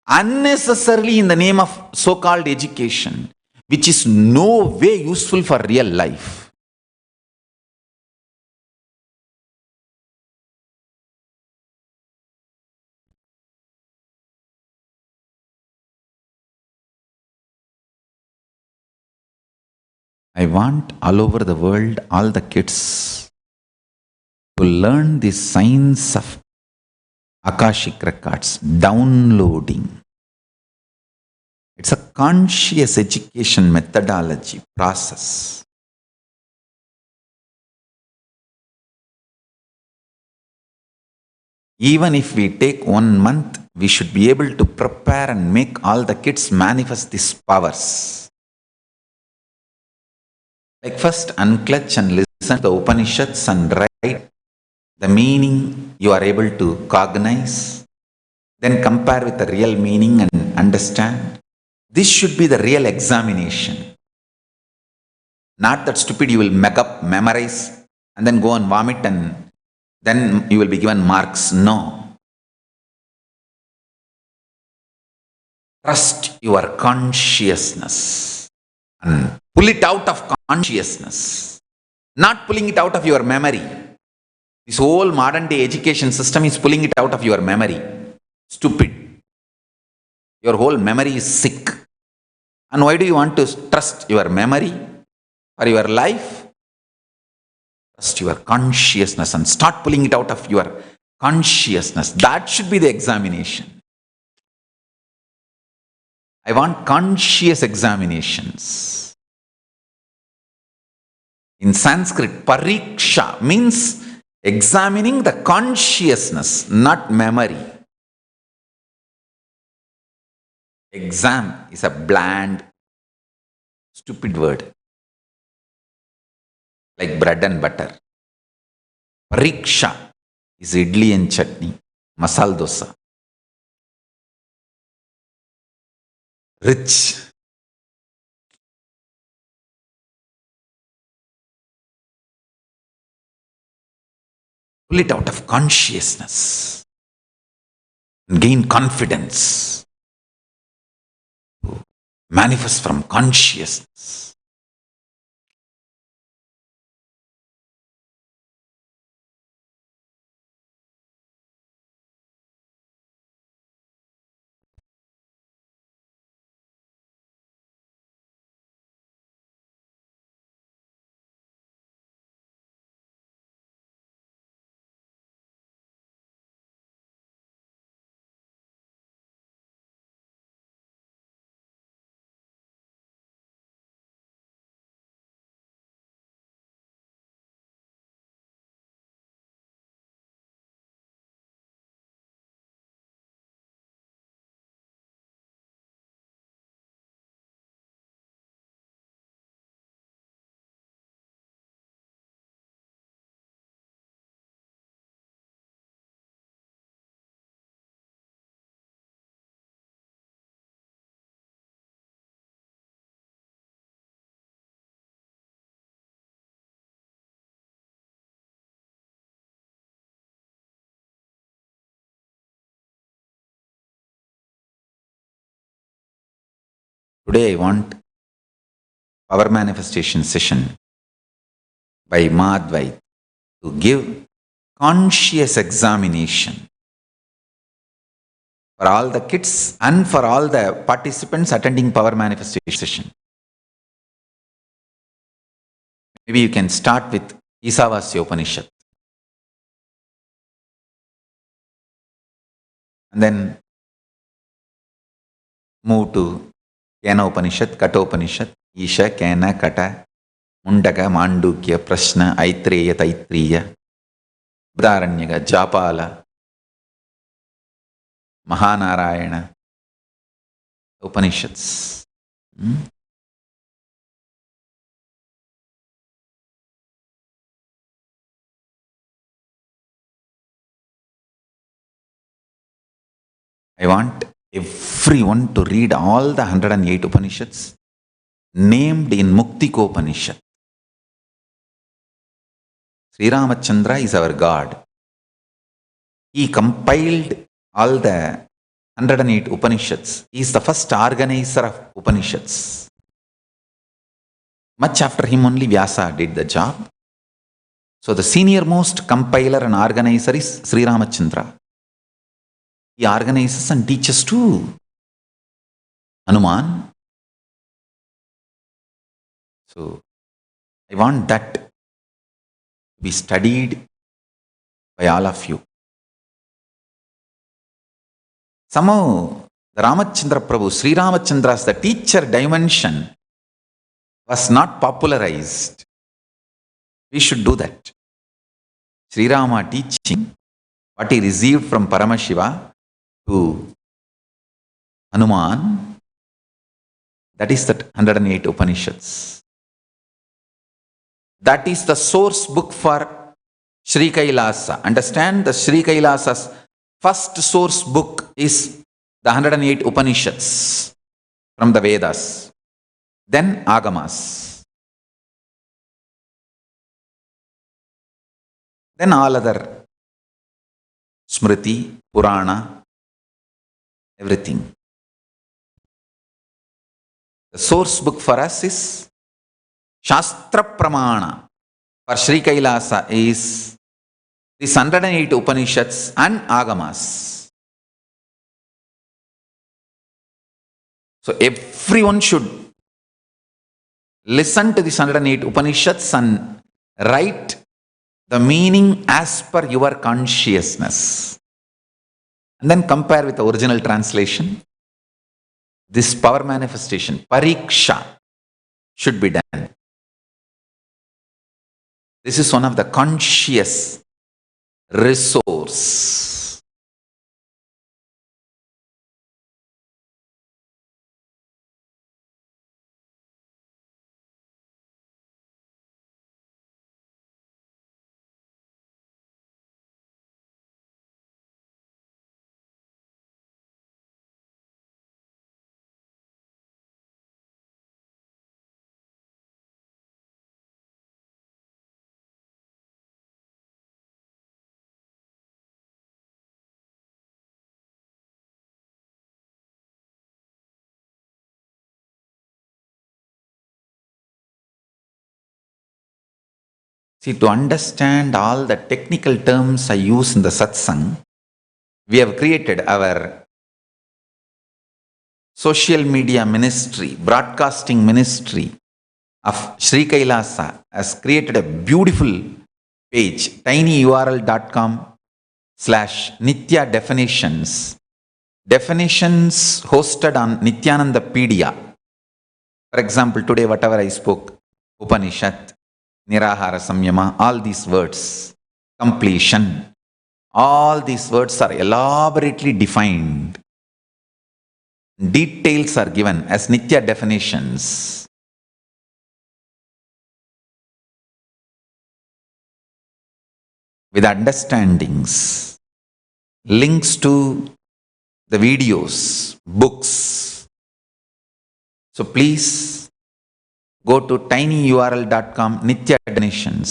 unnecessarily in the name of so-called education, which is no way useful for real life. I want all over the world, all the kids to learn the science of Akashic records, downloading. It's a conscious education methodology process. Even if we take 1 month, we should be able to prepare and make all the kids manifest these powers. Like first unclutch and listen to the Upanishads and write the meaning you are able to cognize. Then compare with the real meaning and understand. This should be the real examination. Not that stupid you will make up, memorize, and then go and vomit and then you will be given marks. No. Trust your consciousness and pull it out of consciousness. Not pulling it out of your memory. This whole modern day education system is pulling it out of your memory. Stupid. Your whole memory is sick. And why do you want to trust your memory or your life? Trust your consciousness and start pulling it out of your consciousness. That should be the examination. I want conscious examinations. In Sanskrit, pariksha means examining the consciousness, not memory. Exam is a bland, stupid word. Like bread and butter. Pariksha is idli and chutney, masala dosa. Rich. Pull it out of consciousness and gain confidence. Manifest from consciousness. Today I want power manifestation session by Madhvait to give conscious examination for all the kids and for all the participants attending power manifestation session. Maybe you can start with Isavasya Upanishad. And then move to Kena Upanishad, Kata Upanishad, Isha, Kena, Kata, Mundaka, Mandukya, Prashna, Aitreya, Taitriya, Bharanyaga, Japala, Mahanarayana, Upanishads. I want everyone to read all the 108 Upanishads named in Muktiko Upanishad. Sri Ramachandra is our God. He compiled all the 108 Upanishads. He is the first organizer of Upanishads. Much after him only Vyasa did the job. So the senior most compiler and organizer is Sri Ramachandra. He organizes and teaches to Hanuman. So I want that to be studied by all of you. Somehow, the Ramachandra Prabhu, Sri Ramachandra's, the teacher dimension was not popularized. We should do that. Sri Rama teaching what he received from Paramashiva to Hanuman, that is that 108 Upanishads. That is the source book for Sri Kailasa. Understand, the Sri Kailasa's first source book is the 108 Upanishads from the Vedas. Then Agamas. Then all other Smriti, Purana, everything. The source book for us is Shastra Pramana. For Sri Kailasa is these 108 Upanishads and Agamas. So everyone should listen to these 108 Upanishads and write the meaning as per your consciousness. And then compare with the original translation. This power manifestation, pariksha, should be done. This is one of the conscious resource. See, to understand all the technical terms I use in the satsang, we have created our social media ministry, broadcasting ministry of Sri Kailasa has created a beautiful page, tinyurl.com/Nithya definitions. Definitions hosted on Nithyanandapedia. For example, today whatever I spoke, Upanishad, Nirahara Samyama, all these words, completion, all these words are elaborately defined. Details are given as Nithya definitions. With understandings, links to the videos, books. So please go to tinyurl.com, Nithya definitions.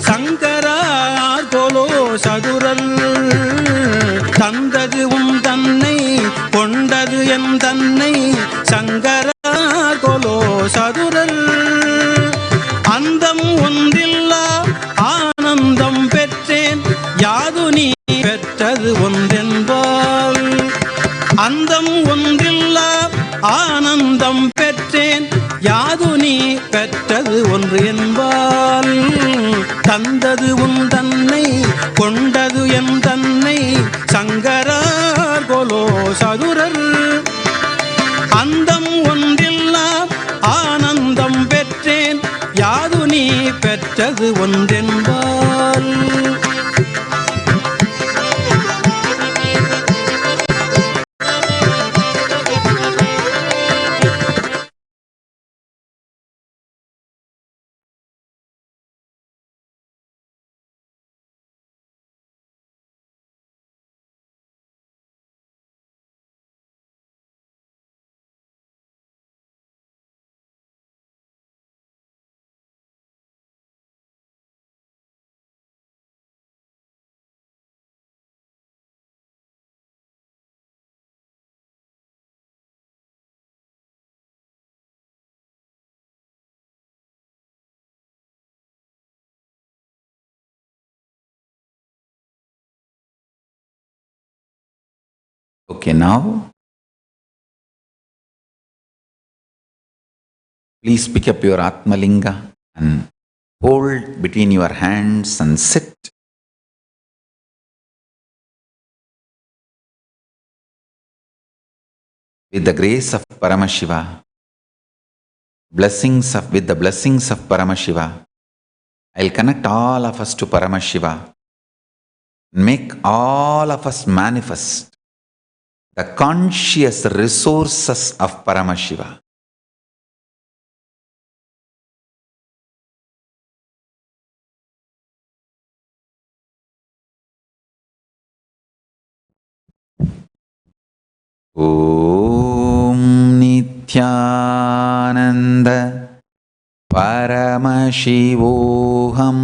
சங்கரார் கொலோ சதுரல் தந்தது தன்னை கொண்டது என் தன்னை சங்கரார் கொலோ சதுரல் அந்தம் ஒன்றில்லா ஆனந்தம் பெற்றேன் யாது நீ பெற்றது ஒன்றென்பால் அந்தம் ஒன்றில்லா ஆனந்தம் பெற்றேன் யாது நீ பெற்றது ஒன்று என்பால் தந்தது தன்னை கொண்டது என் தன்னை சங்கரார் கொலோ சதுரர் அந்தம் ஒன்றில்லா ஆனந்தம் பெற்றேன் யாது நீ பெற்றது ஒன்றென்பால் Okay, now Please pick up your Atmalinga and hold between your hands and sit. With the grace of Paramashiva, with the blessings of Paramashiva, I'll connect all of us to Paramashiva, make all of us manifest the conscious resources of Paramashiva. Om Nithyananda Paramashivoham.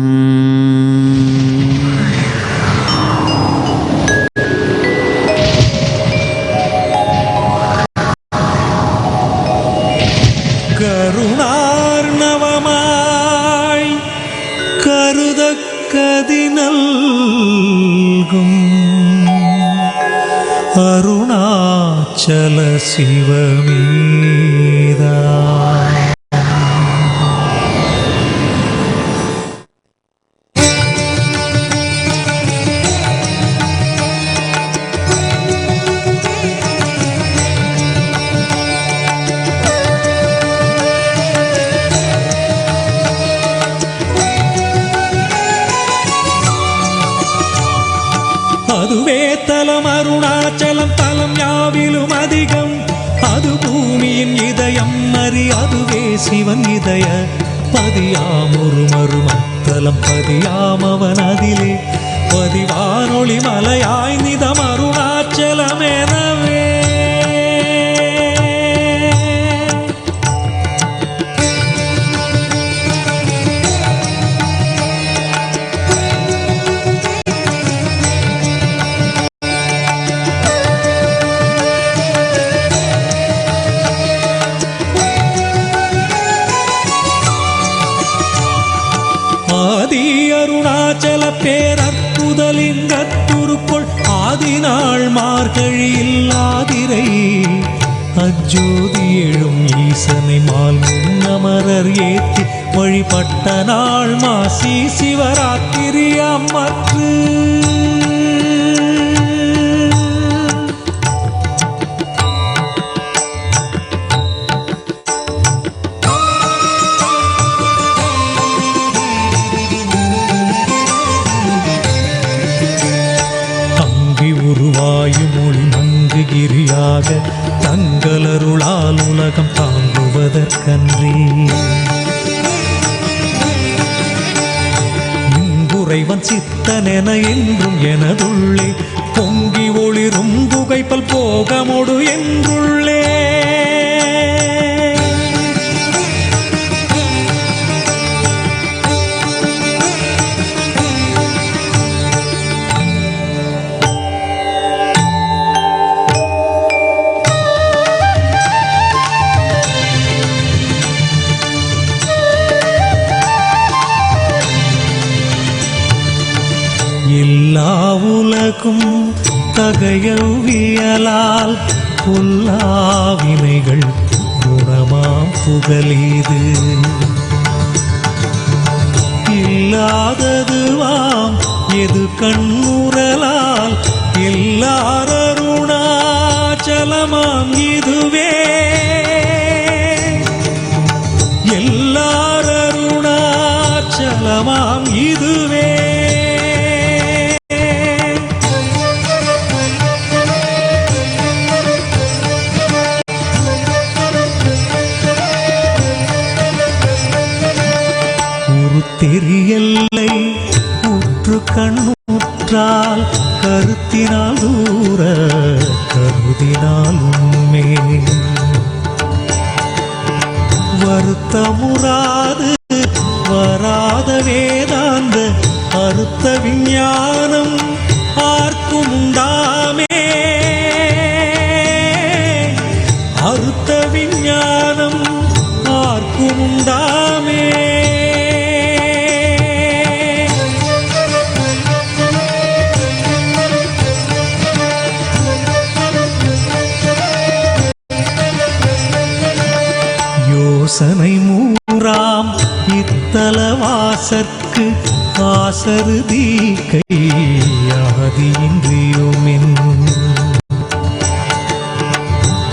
கருணார்ணவமாய் கருதக்கதினல்கும் Arunachal சிவமீதா. அதுவே தலம் அருணாச்சலம் தலம் யாவிலும் அதிகம். அது பூமியின் இதயம் அறி அதுவே சிவன் இதய பதியாமொரு மருமத்தலம் பதியாமவன் அதிலே பதிவானொளி மலையாய் நிதம் அருணாச்சலமெனவே. அருணாச்சல பேரற்புதலிங்கத்துருக்குள் ஆதிநாள் மார்கழியில் ஆதிரை அஜோதி எழும் ஈசனை மால் முன்னமரர் ஏற்றி வழிபட்ட நாள் மாசி சிவராத்திரி அம்மற்று. கிரியாக தங்களருளால் உலகம் தாங்குவதற்கன்றி இங்குறைவன் சித்தனென என்றும் எனதுள்ளே பொங்கி ஒளிரும் புகைப்பல் போகமொடு என்றுள்ளே. எல்லா உலகும் தகையவியலால் புல்லாவினைகள் குணமாம் புகலீது இல்லாததுவாம் எது கண்ணுறலால் எல்லாரருணாச்சலமாம் இதுவே எல்லாரருணாச்சலமாம் இதுவே. தெரியல்லை உற்று கண்ணுற்றால் கருத்தினால் தூர கருதினால் உண்மை வருத்தமுறாது வராத வேதாந்த அறுத்த விஞ்ஞானம் ஆர்க்கும் உண்டாமே அறுத்த விஞ்ஞானம் ஆர்க்கும் உண்டாமே. யோசனை ஆசற்கு ஆசருதி கையாதியின்றியோமென்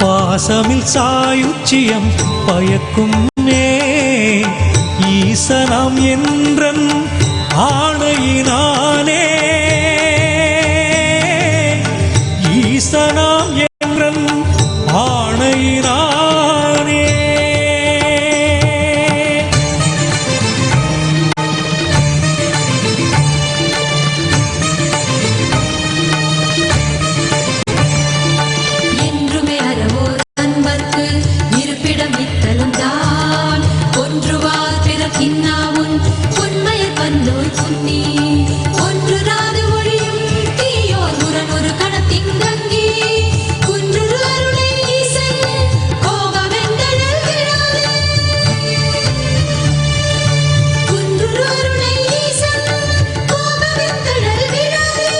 பாசமில் சாயுச்சியம் பயக்கும் ஈசனாம் என்றன் ஆணையினானே ஈசனாம் என்றன் ஆணையினானே என்றுமே அறவோர் அன்பர்க்கு இருப்பிடம் இத்தலம் தான் ஒன்றுவார் பிறக்கின்னாவும் உண்மையர் வந்தோர் புன்னி ஒன்று ராது ஒழியும் தீயோர் முரண் ஒரு கணத்திங்கங்கி குன்றுரு அருளை ஈசன் கோபவெந்தழல் விழாதே குன்றுரு அருளை ஈசன் கோபவெந்தழல் விழாதே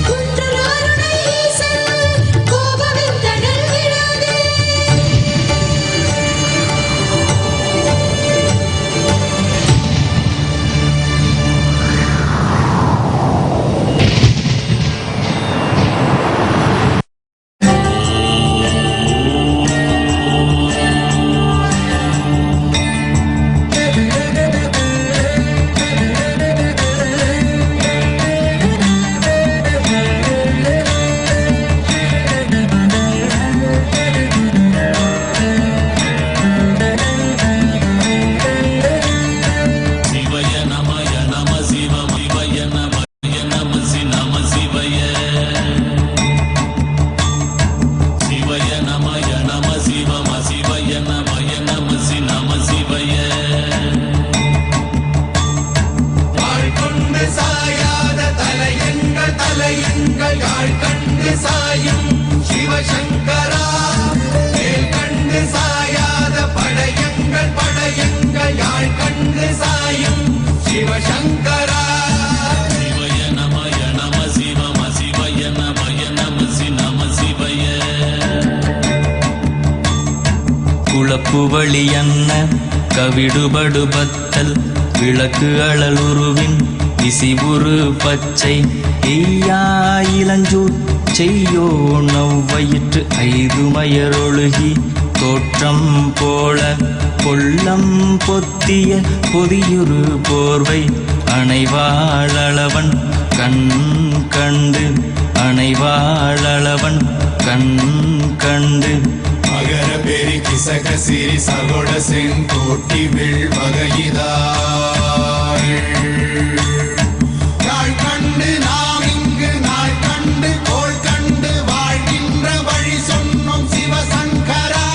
குன்றுரு அருளை ஈசன் கோபவெந்தழல் விழாதே குழப்புவழி அன்ன கவிடுபடுபத்தல் விளக்கு அழலுருவின் விசிவுரு பச்சை எய்யா இளஞ்சூர் செய்யோ நவ்வயிற்று ஐதுமயரொழுகி தோற்றம் போல கொள்ளம் பொத்திய பொதியுரு போர்வை அணைவாழவன் கண் கண்டு அணைவாழவன் கண் கண்டு அகர பெரி கிசக சிறி சகோட செங்கோட்டி வெள்வகையிதாள் யாழ் கண்டு நாம் இங்கு நாள் கண்டு கோள் கண்டு வாழ்கின்ற வழி சொன்னோம் சிவசங்கரா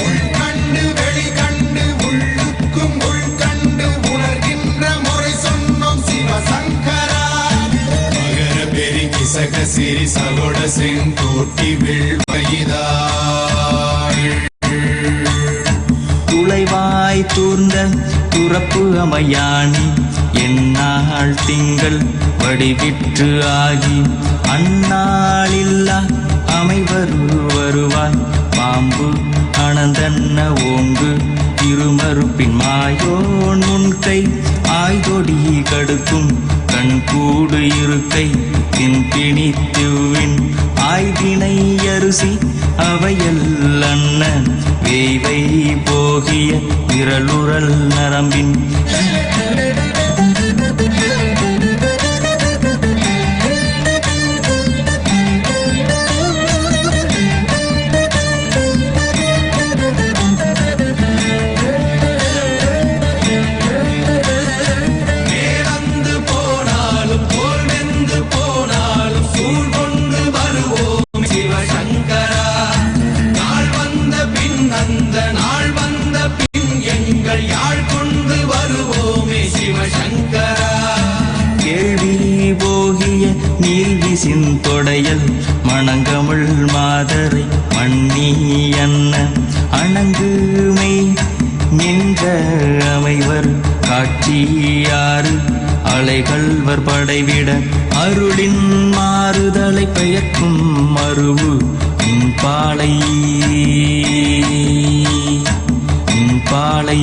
உள் கண்டு வெளி கண்டு உள்ளுக்கும் உள் கண்டு உணர்கின்ற முறை சொன்னோம் சிவசங்கரா அகர பெரி கிசக சிறி சகோட செங்கோட்டி வெள்வகையிதாள் துளைவாய் தூர்ந்த துறப்பு அமையாணி எந்நாள் திங்கள் வடிவிற்று ஆகி அந்நாளில்லா அமைவரு வருவாய் பாம்பு அனந்தன்ன ஓங்கு திருமறுப்பின் மாயோன் முன்கை ஆய்தொடி கடுக்கும் கண்கூடு இருக்கை தின்பிணித்துவின் ஆய்தினை அரிசி அவையல் அண்ண வேய்வை போகிய விரலுரல் நரம்பின் தொடையல் மணங்கமிழ் மாதரை மண்ணி அன்ன அணங்குமை நின்ற அமைவர் காட்சியாறு அலைகள்வர் படைவிட அருளின் மாறுதலை பெயர்க்கும் மருவு இன்பாலை பாலை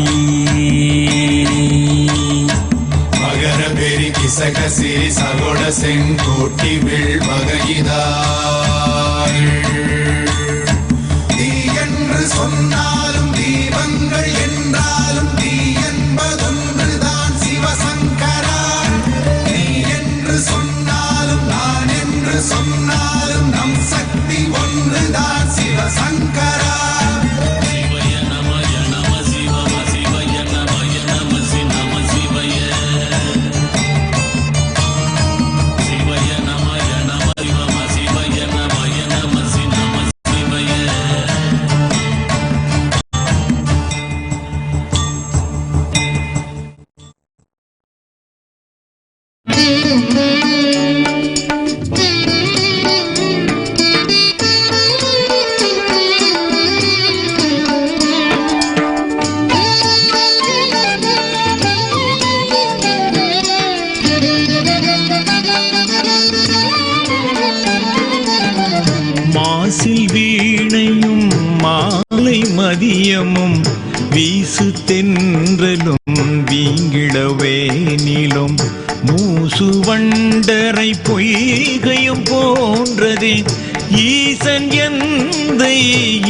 மகர பெரி கிசக சிறி சகோட செங்கோட்டி வில் வகையிதாள் தீ என்று சொன்னாலும் தீபங்கள் என்றாலும் தீ என்பதொன்றுதான் சிவசங்கரா நீ என்று சொன்னாலும் நான் என்று சொன்னாலும் நம் சக்தி ஒன்றுதான் சிவசங்கரா மாசில் வீணையும் மாலை மதியமும் வீசு தென்றலும் வீங்கிழவேனிலும் மூசு வண்டரை பொய்கையும் போன்றதே ஈசன் எந்த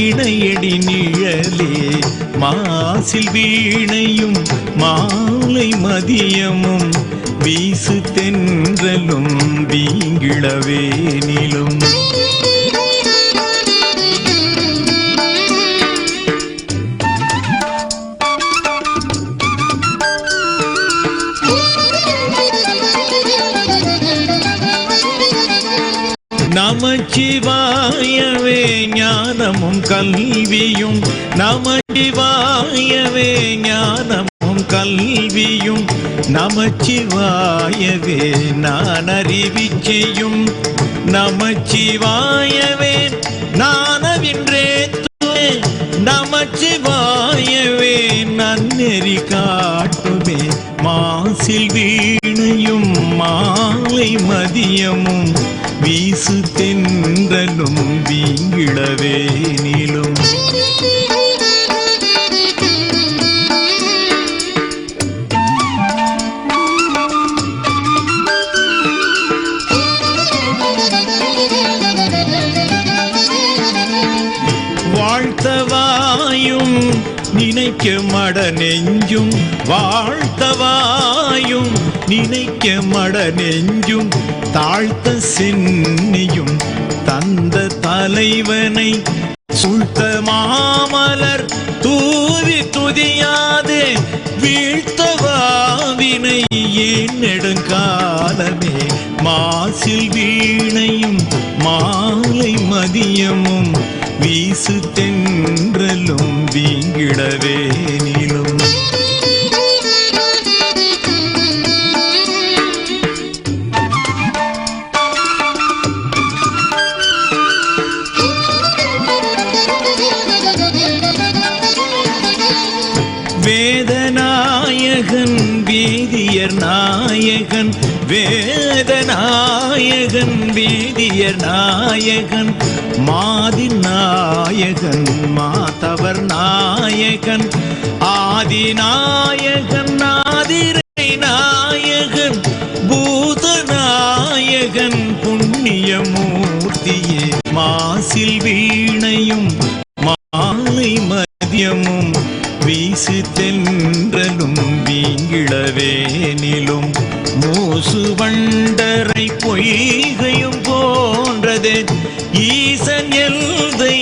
இணையடி நிழலே மாசில் வீணையும் மாலை மதியமும் வீசு தென்றலும் வீங்கிழவேனிலும் நமச்சிவாயவே ஞானமும் கல்வியும் நமச்சிவாயவே ஞானமும் கல்வியும் நமச்சிவாயவே நான் அறிவிச்சையும் நமச்சிவாயவே நானவின்றே நமச்சிவாயவே நன்னெறி காட்டுமே மாசில் வீணையும் மாலை மதியமும் வீசு தென்றலும் வீங்கிழவேனிலும் வாழ்த்தவாயும் நினைக்க மட நெஞ்சும் வாழ்த்தவாயும் நினைக்க மட நெஞ்சும் தாழ்த்த சென்னியும் தந்த தலைவனை சுழ்த்த மாமலர் தூவி துதியாதே வீழ்த்தவாவினை ஏன் நெடுங்காலமே மாசில் வீணையும் மாலை மதியமும் வீசு தென்றலும் வீங்கிடவேனிலும் வேதநாயகன் வேதியர் நாயகன் வேதநாயகன் வேதியர் நாயகன் மாதி நாயகன் மாதவர் நாயகன் ஆதிநாயகன் ஆதிரை நாயகன் பூதநாயகன் புண்ணியமூர்த்தியே மாசில் வீணையும் மாலை மதியமும் வீசு தென்றலும் வீங்கிழவேனிலும் மூசு வண்டரை பொய்கையும் போன்றதே ஈசன் எந்தை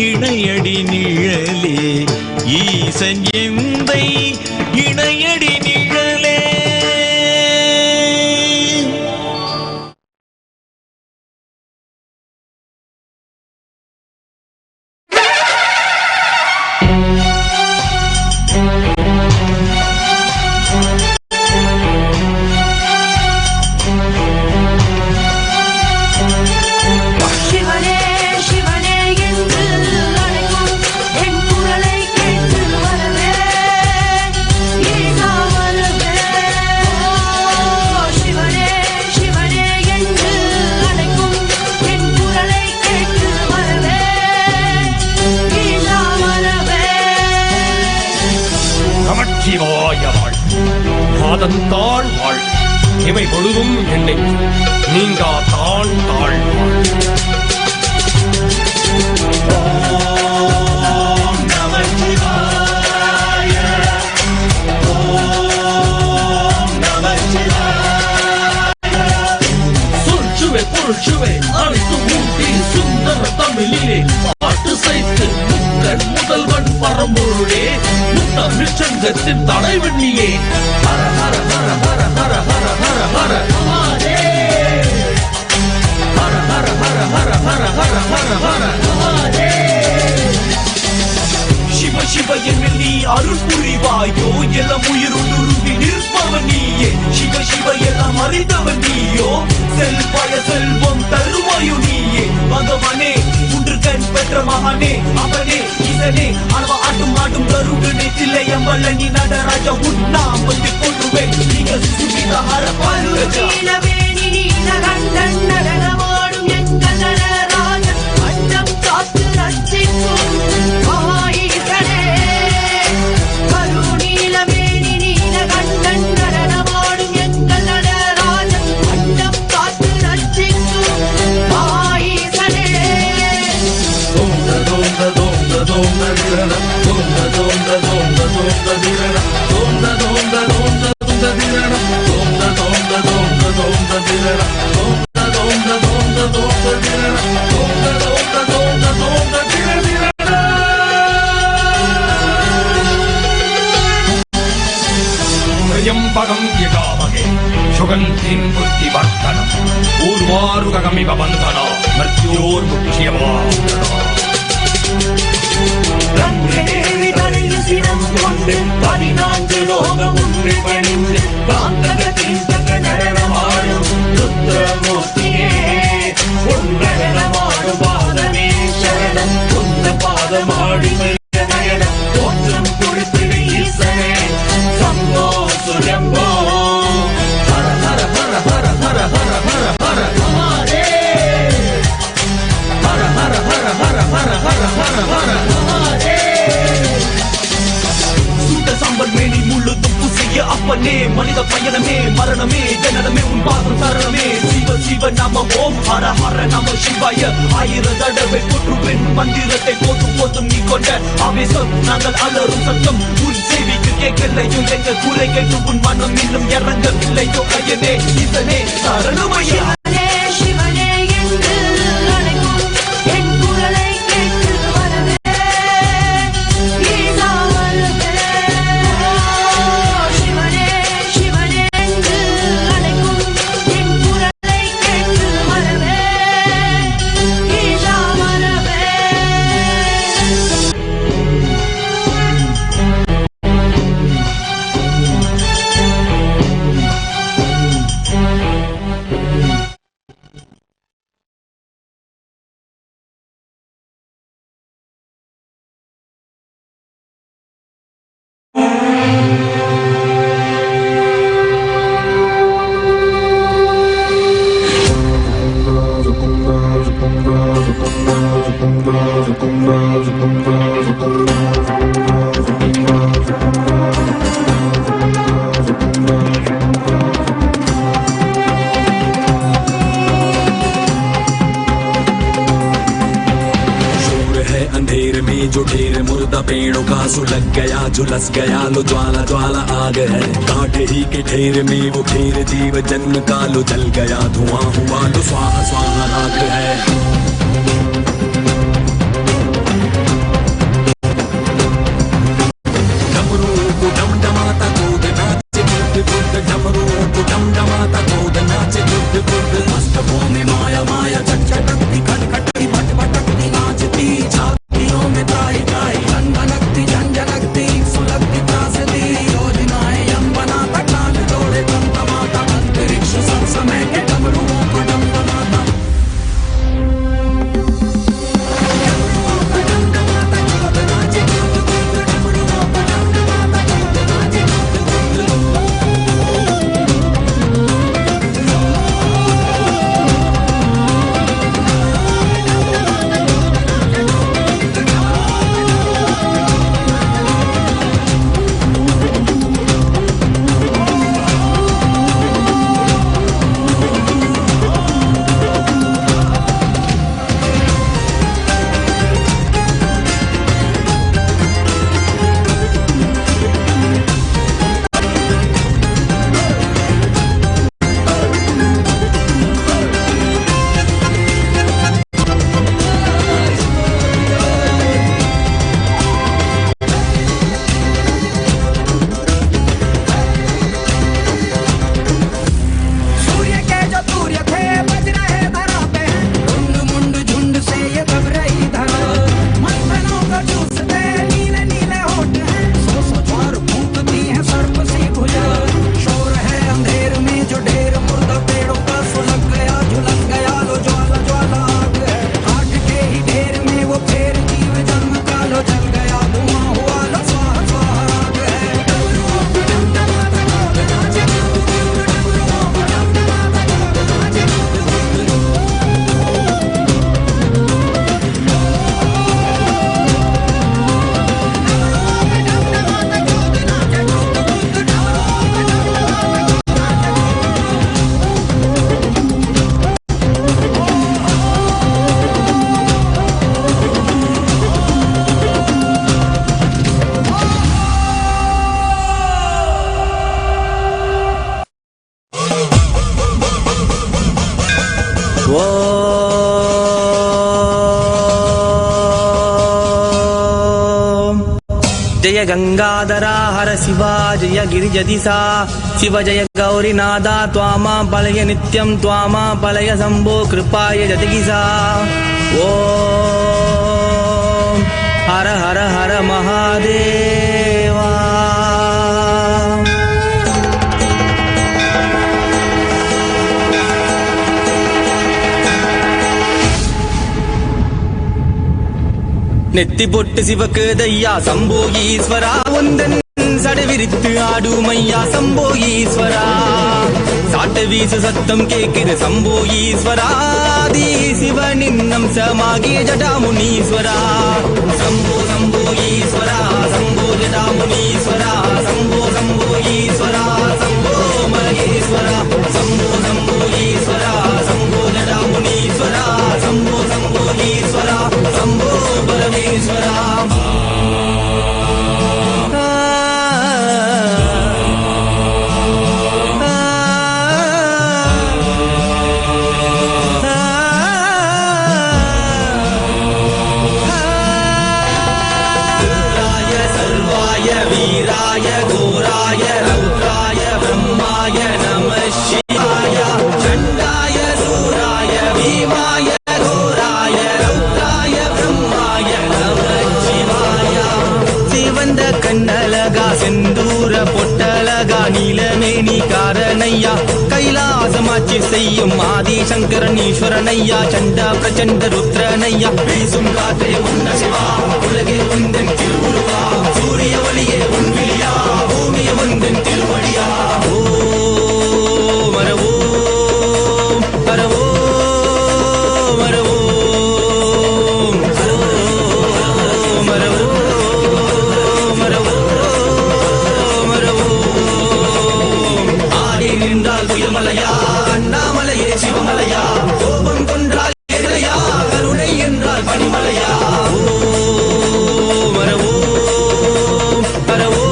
இணையடி நிழலே ஈசன் எந்தை இணையடி நிழலே Shivane, Shivane, தந்தாள் வாழ் இவை பொழுதும் என்னை நீங்கா தான் தாழ் பொருட்சுவை அனைத்து ஊட்டி சுந்தர தமிழிலே பாட்டு சைத்து முக்கன் முதல்வன் பரம்பொருளே முத்தமிழ் சங்கத்தின் தலைவண்ணியே ஹர ஹர ஹர ஹர ஹர ஹர ஹர ஹர ஹரே ஹர ஹர ஹர ஹர ஹர ஹர ஹர ஹர ஹரே சிவ சிவ என்னில் நீ அருள் புரிவாயோ எல்லாம் உயிருண்டுருகி நிற்பவன் நீயே சிவ சிவ எல்லாம் அறிந்தவன் நீயோ செல்வாய செல்வம் தருவாயோ நீயே பகவானே உன்று கண் பெற்ற மகானே அவனே இதனே அளவ ஆட்டும் ஆட்டும் கருடனே தில்லையம் வல்லனி நடராஜா உண்ணாமத்தி கொன்றுவேன் நீங்க சுவித ஹர பாருராஜா நடனமாடும் எங்கள் நடராஜன் அண்டம் காத்து ரட்சிக்கும் ஆயிரனே கருநீலவேணி நீலகண்டன் நடனமாடும் எங்கள் நடராஜன் அண்டம் காத்து ரட்சிக்கும் ஆயிரனே தோந்த தோந்த தோந்த தோந்த திரணம் தோந்த தோந்த தோந்த தோந்த திரணம் தோந்த தோந்த தோந்த தோந்த திரணம் தோந்த தோந்த தோந்த தோந்த திரணம் தோந்த தோந்த தோந்த தோந்த திரணம் தோந்த தோந்த தோந்த தோந்த த்ரயம்பகம் யஜாமஹே சுகந்தின் புத்திவர்தனம் ஊர்வாருகமிவ பந்தனா மர்த்யோர்முக்தியமாப்தனா தேவி தரையில் சினம் கொண்டு 14 லோகம் ஒன்று பணிந்து காந்தகத்தின் தக்க நடனமாடும் ருத்ரமூர்த்தியே நடனமாடும் பாதமே சரணம் குந்த பாதமாடி நயனம் தோற்றம் கொடுத்திடு ஈசனே சம்போ சுரம்போ ஹர ஹர ஹர ஹர ஹர ஹர ஹர ஹர ஹரே ஹர ஹர ஹர ஹர ஹர ஹர ஹர ஹர ஹரே சுட்ட சம்பல் மேனி முழுதும் புசிய அப்பனே மனித பயணமே மரணமே ஜனனமே உன் பாதம் சரணமே சிவ சிவ நம ஓம் ஹர ஹர நம சிவாய 1000 தடவை போற்றுவேன் மந்திரத்தை போற்றும் போதும் நீ கொண்ட ஆவேசம் நாங்கள் அலரும் சத்தம் உன் சேவிக்கு கேட்கலையோ எங்க குறை கேட்டு உன் மனம் இன்னும் இறங்கவில்லையோ ஐயனே இதனே சரணமையா சிவனே என்று அழைக்கும் என் குரலை கேட்டு வரவே ஈசா வரவே சிவனே சிவனே என்று அழைக்கும் என் குரலை கேட்டு வரவே ஈசா வரவே अंधेरे में जो ढेर मुर्दा पेड़ों का सुलग गया झुलस गया लो ज्वाला ज्वाला आग है कांटे ही के ढेर में वो ढेर जीव जन्म का लो जल गया धुआं हुआ लो स्वाहा स्वाहा राख है डमरू को डमडमाता कूद नाचे बुद्ध बुद्ध डमरू को डमडमाता कूद नाचे बुद्ध बुद्ध मस्तकों में माया माया चट चटकती खटखटी भट भटकती नाचती झांकियों में ताई ताई जनगनकती जनजनकती सुलगती त्रासदी योजनाएं यम बनाता काल दौड़े तम तमाता अंतरिक्ष सब समय के डमरुओं को डम ஓம் ஜய கங்காதரா ஹர சிவா ஜய கிரிஜதிசா சிவ ஜய கௌரிநாதா துவாமா பலய நித்யம் துவாமா பலய சம்போ கிருபாய ஜதகிசா ஓம் ஹர ஹர ஹர மகாதேவா. நெத்தி பொட்டு சிவக்கு தையா சம்போ ஈஸ்வரா உந்தன் சடவிரித்து ஆடுமையா சம்போ ஈஸ்வரா சாட்ட வீசு சத்தம் கேக்குது சம்போ ஈஸ்வரா தி சிவனின் அம்சமாகிய ஜடாமுனீஸ்வரா சம்போ சம்போ ஈஸ்வரா சம்போ ஜடாமுனீஸ்வரா சம்போ சம்போ ஈஸ்வரா சம்போ மகேஸ்வரா சம்போ சம்போ ஈஸ்வரா சம்போ ஜடாமுனீஸ்வரா சம்போ சம்போ ஈஸ்வரா சம்போ பரமேஸ்வரா. வீராய கோராய ரௌத்ராய பிரம்மாய நம சிவாய சண்டாய சூராய பீமாய கோராய ரௌத்ராய பிரம்மாய நம சிவாய சிவந்த கண்ணலகா செந்தூர பொட்டலகா நீலமேனி காரணையா கைலாசமாட்சி செய்யும் ஆதி சங்கரன் ஈஸ்வரனையா சண்டா பிரச்சண்ட ருத்ரனையா வீசும் காற்றே உன்ன சிவா உலகே உந்தன் திருவுருவா சூரிய ஒளியே உன் விழியா பூமிய உந்தன் திருவடியா ஓ மரவோ மரவோ மரவோ மரவோ மரவோ மரவோ ஆடி நின்றால் துயமலையா அண்ணாமலையே சிவமலையா கோபம் கொன்றால் எதிரையா கருணை என்றால் பனிமலையா மரவோ மரவோ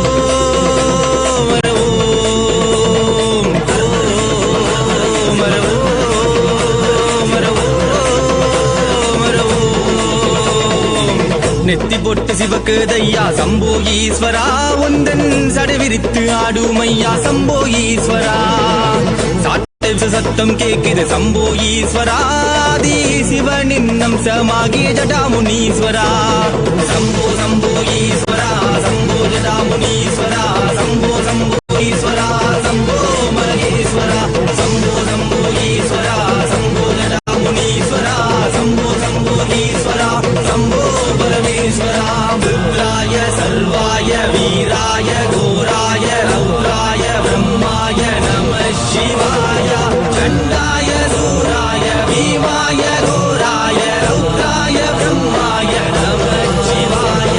மரவோ மரவோ மரவோ மரவோ நெத்தி பொட்டு சிவக்கு தையா சம்போ ஈஸ்வரா உந்தன் சடவிரித்து ஆடுமையா சம்போ ஈஸ்வரா சத்தம் கேக்குது சம்போ ஈஸ்வரா தி சிவனின் அம்சமாகிய ஜடாமுனீஸ்வரா சம்போ சம்போ ஈஸ்வரா சம்போ ஜடாமுனீஸ்வரா சம்போ சம்போ ஈஸ்வரா சம்போ மகேஸ்வரா சம்போ சம்போ ஈஸ்வரா சம்போ ஜடாமுனீஸ்வரா சம்போ சம்போ ஈஸ்வரா சம்போ பரமேஸ்வரா. ருத்ராய சர்வாய வீராய கோராய ரௌத்ராய பிரம்மாய நம சிவாய சண்டாய சூராய பீமாய கோராய ரௌத்ராய பிரம்மாய நம சிவாய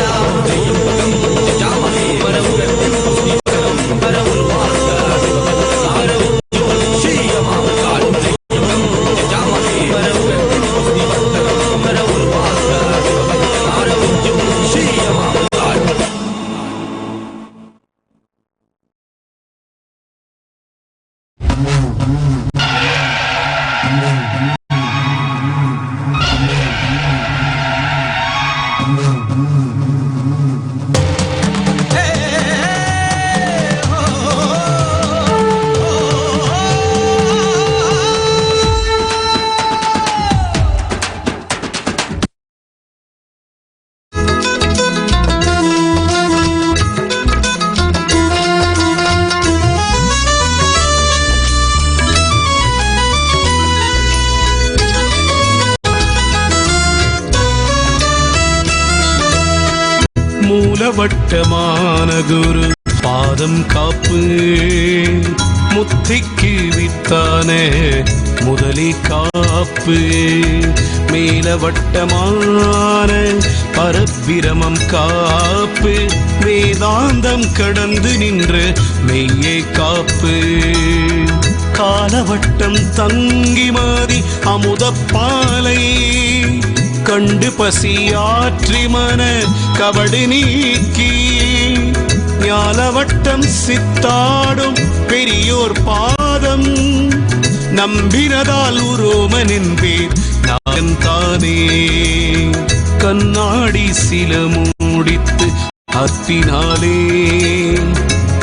மூலவட்டமான குரு பாதம் காப்பு முத்திக்கு வித்தானே முதலி காப்பு மேலவட்டமான பரபிரமம் காப்பு வேதாந்தம் கடந்து நின்று மெய்யை காப்பு காலவட்டம் தங்கி மாறி அமுதப்பாலை கண்டு பசியாற்றி மன கபடி நீக்கி ஞாலவட்டம் சித்தாடும் பெரியோர் பாதம் நம்பினதால் உரோமன் என்பேர் நாகன் தானே. கண்ணாடி சில மூடித்து அத்தினாலே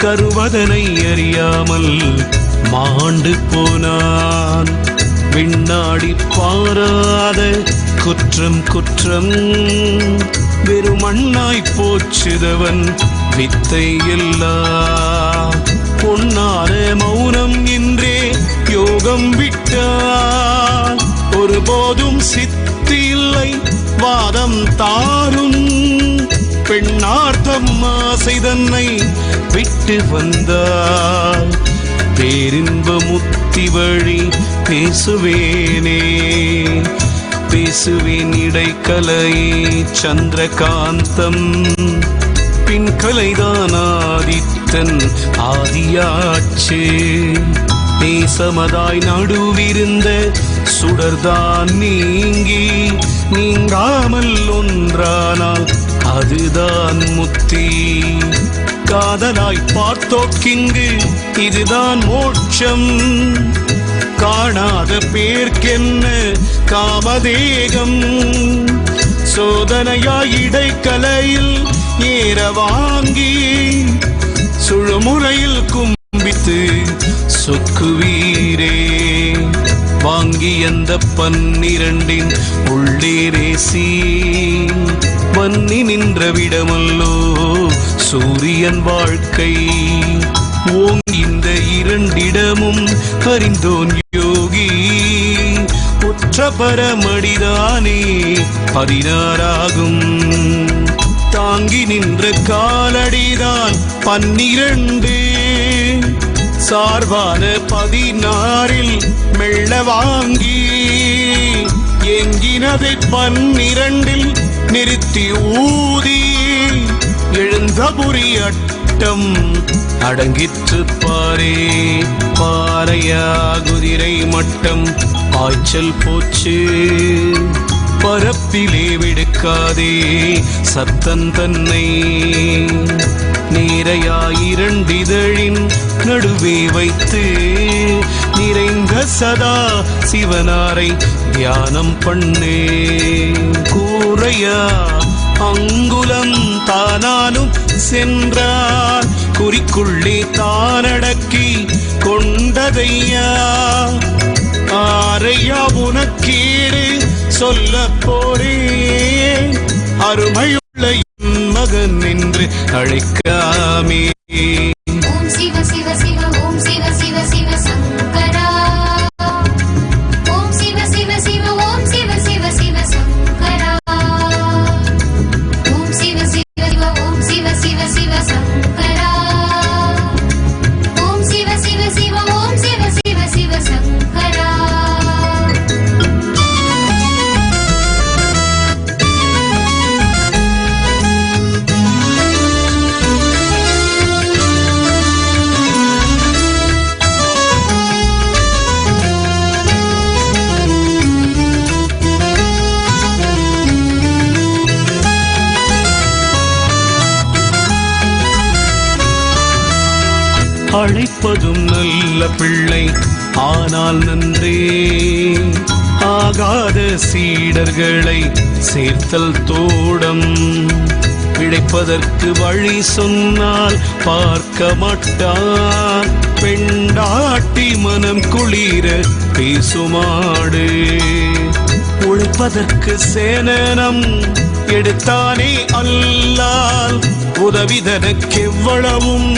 கருவதனை அறியாமல் மாண்டு போனான். விண்ணாடி பாராத குற்றம் குற்றம் வெறுமண்ணாய் போச்சுதவன் வித்தை எல்லாம். பொன்னான மௌனம் என்றே யோகம் விட்டான். ஒருபோதும் சித்தி இல்லை வாதம் தாரும். பெண்ணார்த்தம் ஆசை தன்னை விட்டு வந்தால் பேரின்ப முத்தி வழி பேசுவேனே. பேசுவேன் இடைக்கலை சந்திரகாந்தம். பின்கலைதான் ஆதித்தன் ஆதியாச்சு. நேசமதாய் நடுவிருந்த சுடர்தான் நீங்கி நீங்காமல் ஒன்றானால் அதுதான் முத்தி. காதலாய் பார்த்தோக்கிங்கு இதுதான் மோட்சம். காணாத பேர்க்கென்ன காமதேகம். சோதனையாய் இடைக்கலையில் ஏற வாங்கி சுழுமுறையில் கும்பித்து சொக்குவீரே. வாங்கி அந்த 12 உள்ளே ரேசி வன்னி நின்ற விடமல்லோ சூரியன் வாழ்க்கை. ஓங்கி இந்த 2 அறிந்தோன் யோகி. உற்ற பரமடிதானே 16 தாங்கி நின்ற காலடிதான் 12. சார்பான 16 மெல்ல வாங்கி எங்கினதை 12 நிறுத்தி ஊதி எழுந்த புரி அட்டம் அடங்கிற்று பாரே. பாறையா குதிரை மட்டம் பாய்ச்சல் போச்சு. பரப்பிலே விடுக்காதே சத்தன் தன்னை. நேரையாயிரண்டிதழின் நடுவே வைத்து நிறைந்த சதா சிவனாரை தியானம் பண்ணே. கூரையா அங்குலம் தானாலும் சென்றான். குறிக்குள்ளே தானடக்கி கொண்டதையா. ஆரையா உனக்கீடு சொல்ல போரே. அருமையுள்ள மகன் என்று அழைக்காமே. ஓம் சிவ சிவ சிவ ஓம் சிவ சிவ சிவ சங்கரா. ஓம் சிவ சிவ சிவ ஓம் சிவ சிவ சிவ சங்கரா. ஓம் சிவ சிவ சிவ ஓம் சிவ சிவ சிவ சங்கரா. ஓம் சிவ சிவ சிவ ஓம் சிவ சிவ சிவ சங்கரா. அழைப்பதும் நல்ல பிள்ளை ஆனால் நன்றே. ஆகாத சீடர்களை சேர்த்தல் தோடம். பிழைப்பதற்கு வழி சொன்னால் பார்க்க மாட்டான். பெண்டாட்டி மனம் குளிர பேசுமாடு. உழைப்பதற்கு சேனனம் எடுத்தானே அல்லால் உதவிதனக்கெவ்வளவும்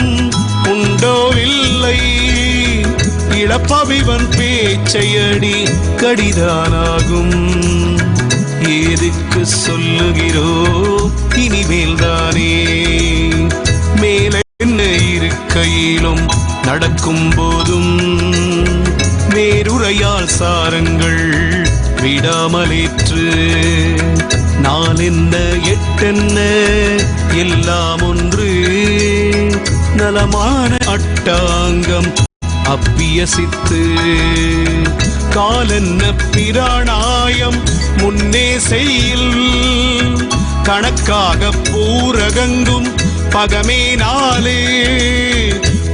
உண்டோ இல்லை. இழப்பவிவன் பேச்சையடி கடிதானாகும். ஏதுக்கு சொல்லுகிறோ இனிமேல்தானே. மேலே என்ன இருக்கையிலும் நடக்கும் போதும் வேறுரையால் சாரங்கள் விடாமலேற்று. நாளென்ன 8 எல்லாம் ஒன்று. நலமான அட்டாங்கம் அப்பியசித்து. காலென்ன பிராணாயம் முன்னே செய்யில். கணக்காக பூரகங்கும் பகமே நாளே.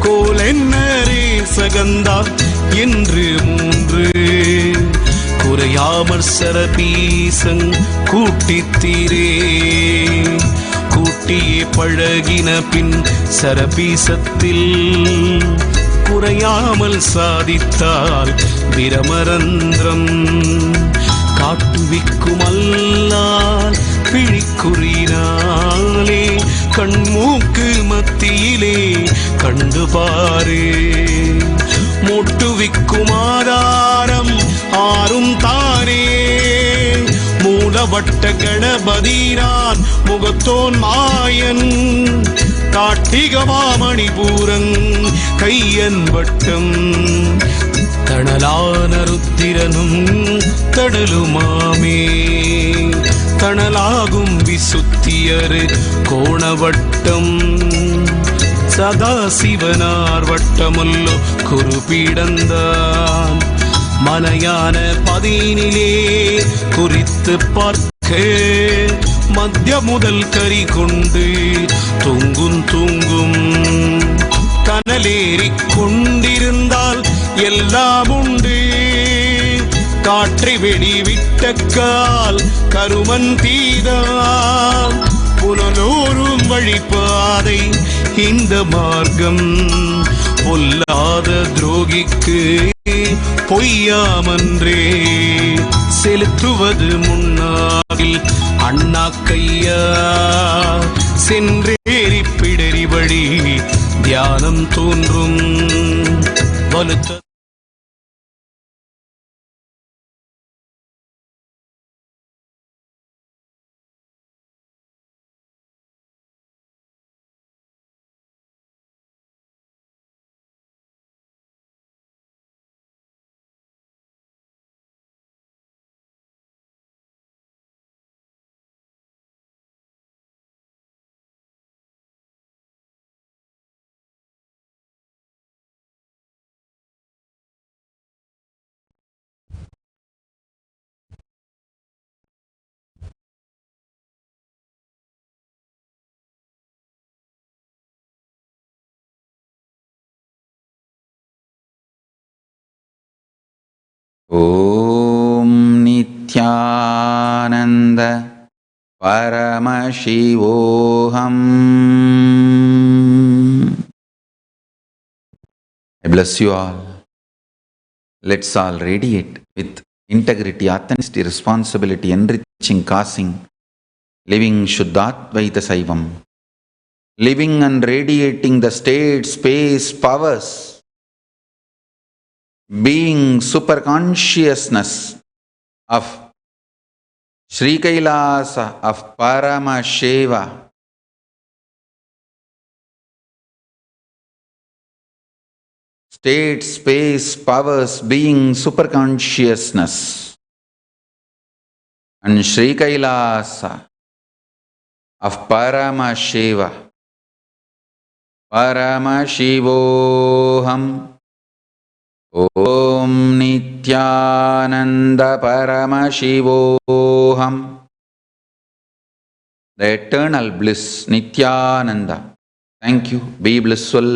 கோலென்ன ரேசகந்தா என்று மூன்று குறையாமற் சரபீசங் கூட்டித்தீரே. கூட்டியே பழகின பின் சரபீசத்தில் குறையாமல் சாதித்தால் பிரமரந்திரம் காட்டுவிக்குமல்லால் பிழிக்குறினாலே கண்மூக்கு மத்தியிலே கண்டு பாரு. மூட்டுவிக்கும் ஆதாரம் ஆறும் தானே மூலவட்ட கணபதினான் முகத்தோன் மாயன் காட்டிகமாமணிபூரங் கையன் வட்டம் தணலான ருத்திரனும் தடலுமாமே. தணலாகும் விசுத்தியரு கோணவட்டம் சதாசிவனார் வட்டமுல்லோ குருபீடந்தான் மலையான பதினிலே குறித்து பார்க்க மத்திய முதல் கரி கொண்டு தூங்கும் கனலேறிக் கொண்டிருந்தால் எல்லாம் உண்டு. காற்றை வெளிவிட்டக்கால் கருமன் தீதான் புனலோரும் வழிபாதை இந்த மார்க்கம் பொல்லாத துரோகிக்கு பொய்யாமன்றே செலுத்துவது முன்னாகில் அண்ணா கையா சென்றேறி பிடரி வழி தியானம் தோன்றும் வலுத்த Om Nithyananda Paramashivam. I bless you all. Let's all radiate with integrity, authenticity, responsibility, enriching, causing, living Shuddhadvaita Saivam, living and radiating the state, space, powers, being super consciousness of Sri Kailasa, of Paramashiva, state, space, powers, being super consciousness, and Sri Kailasa of Paramashiva, Paramashivoham. Om Nithyananda Paramashivoham. The eternal bliss, Nithyananda. Thank you. Be blissful.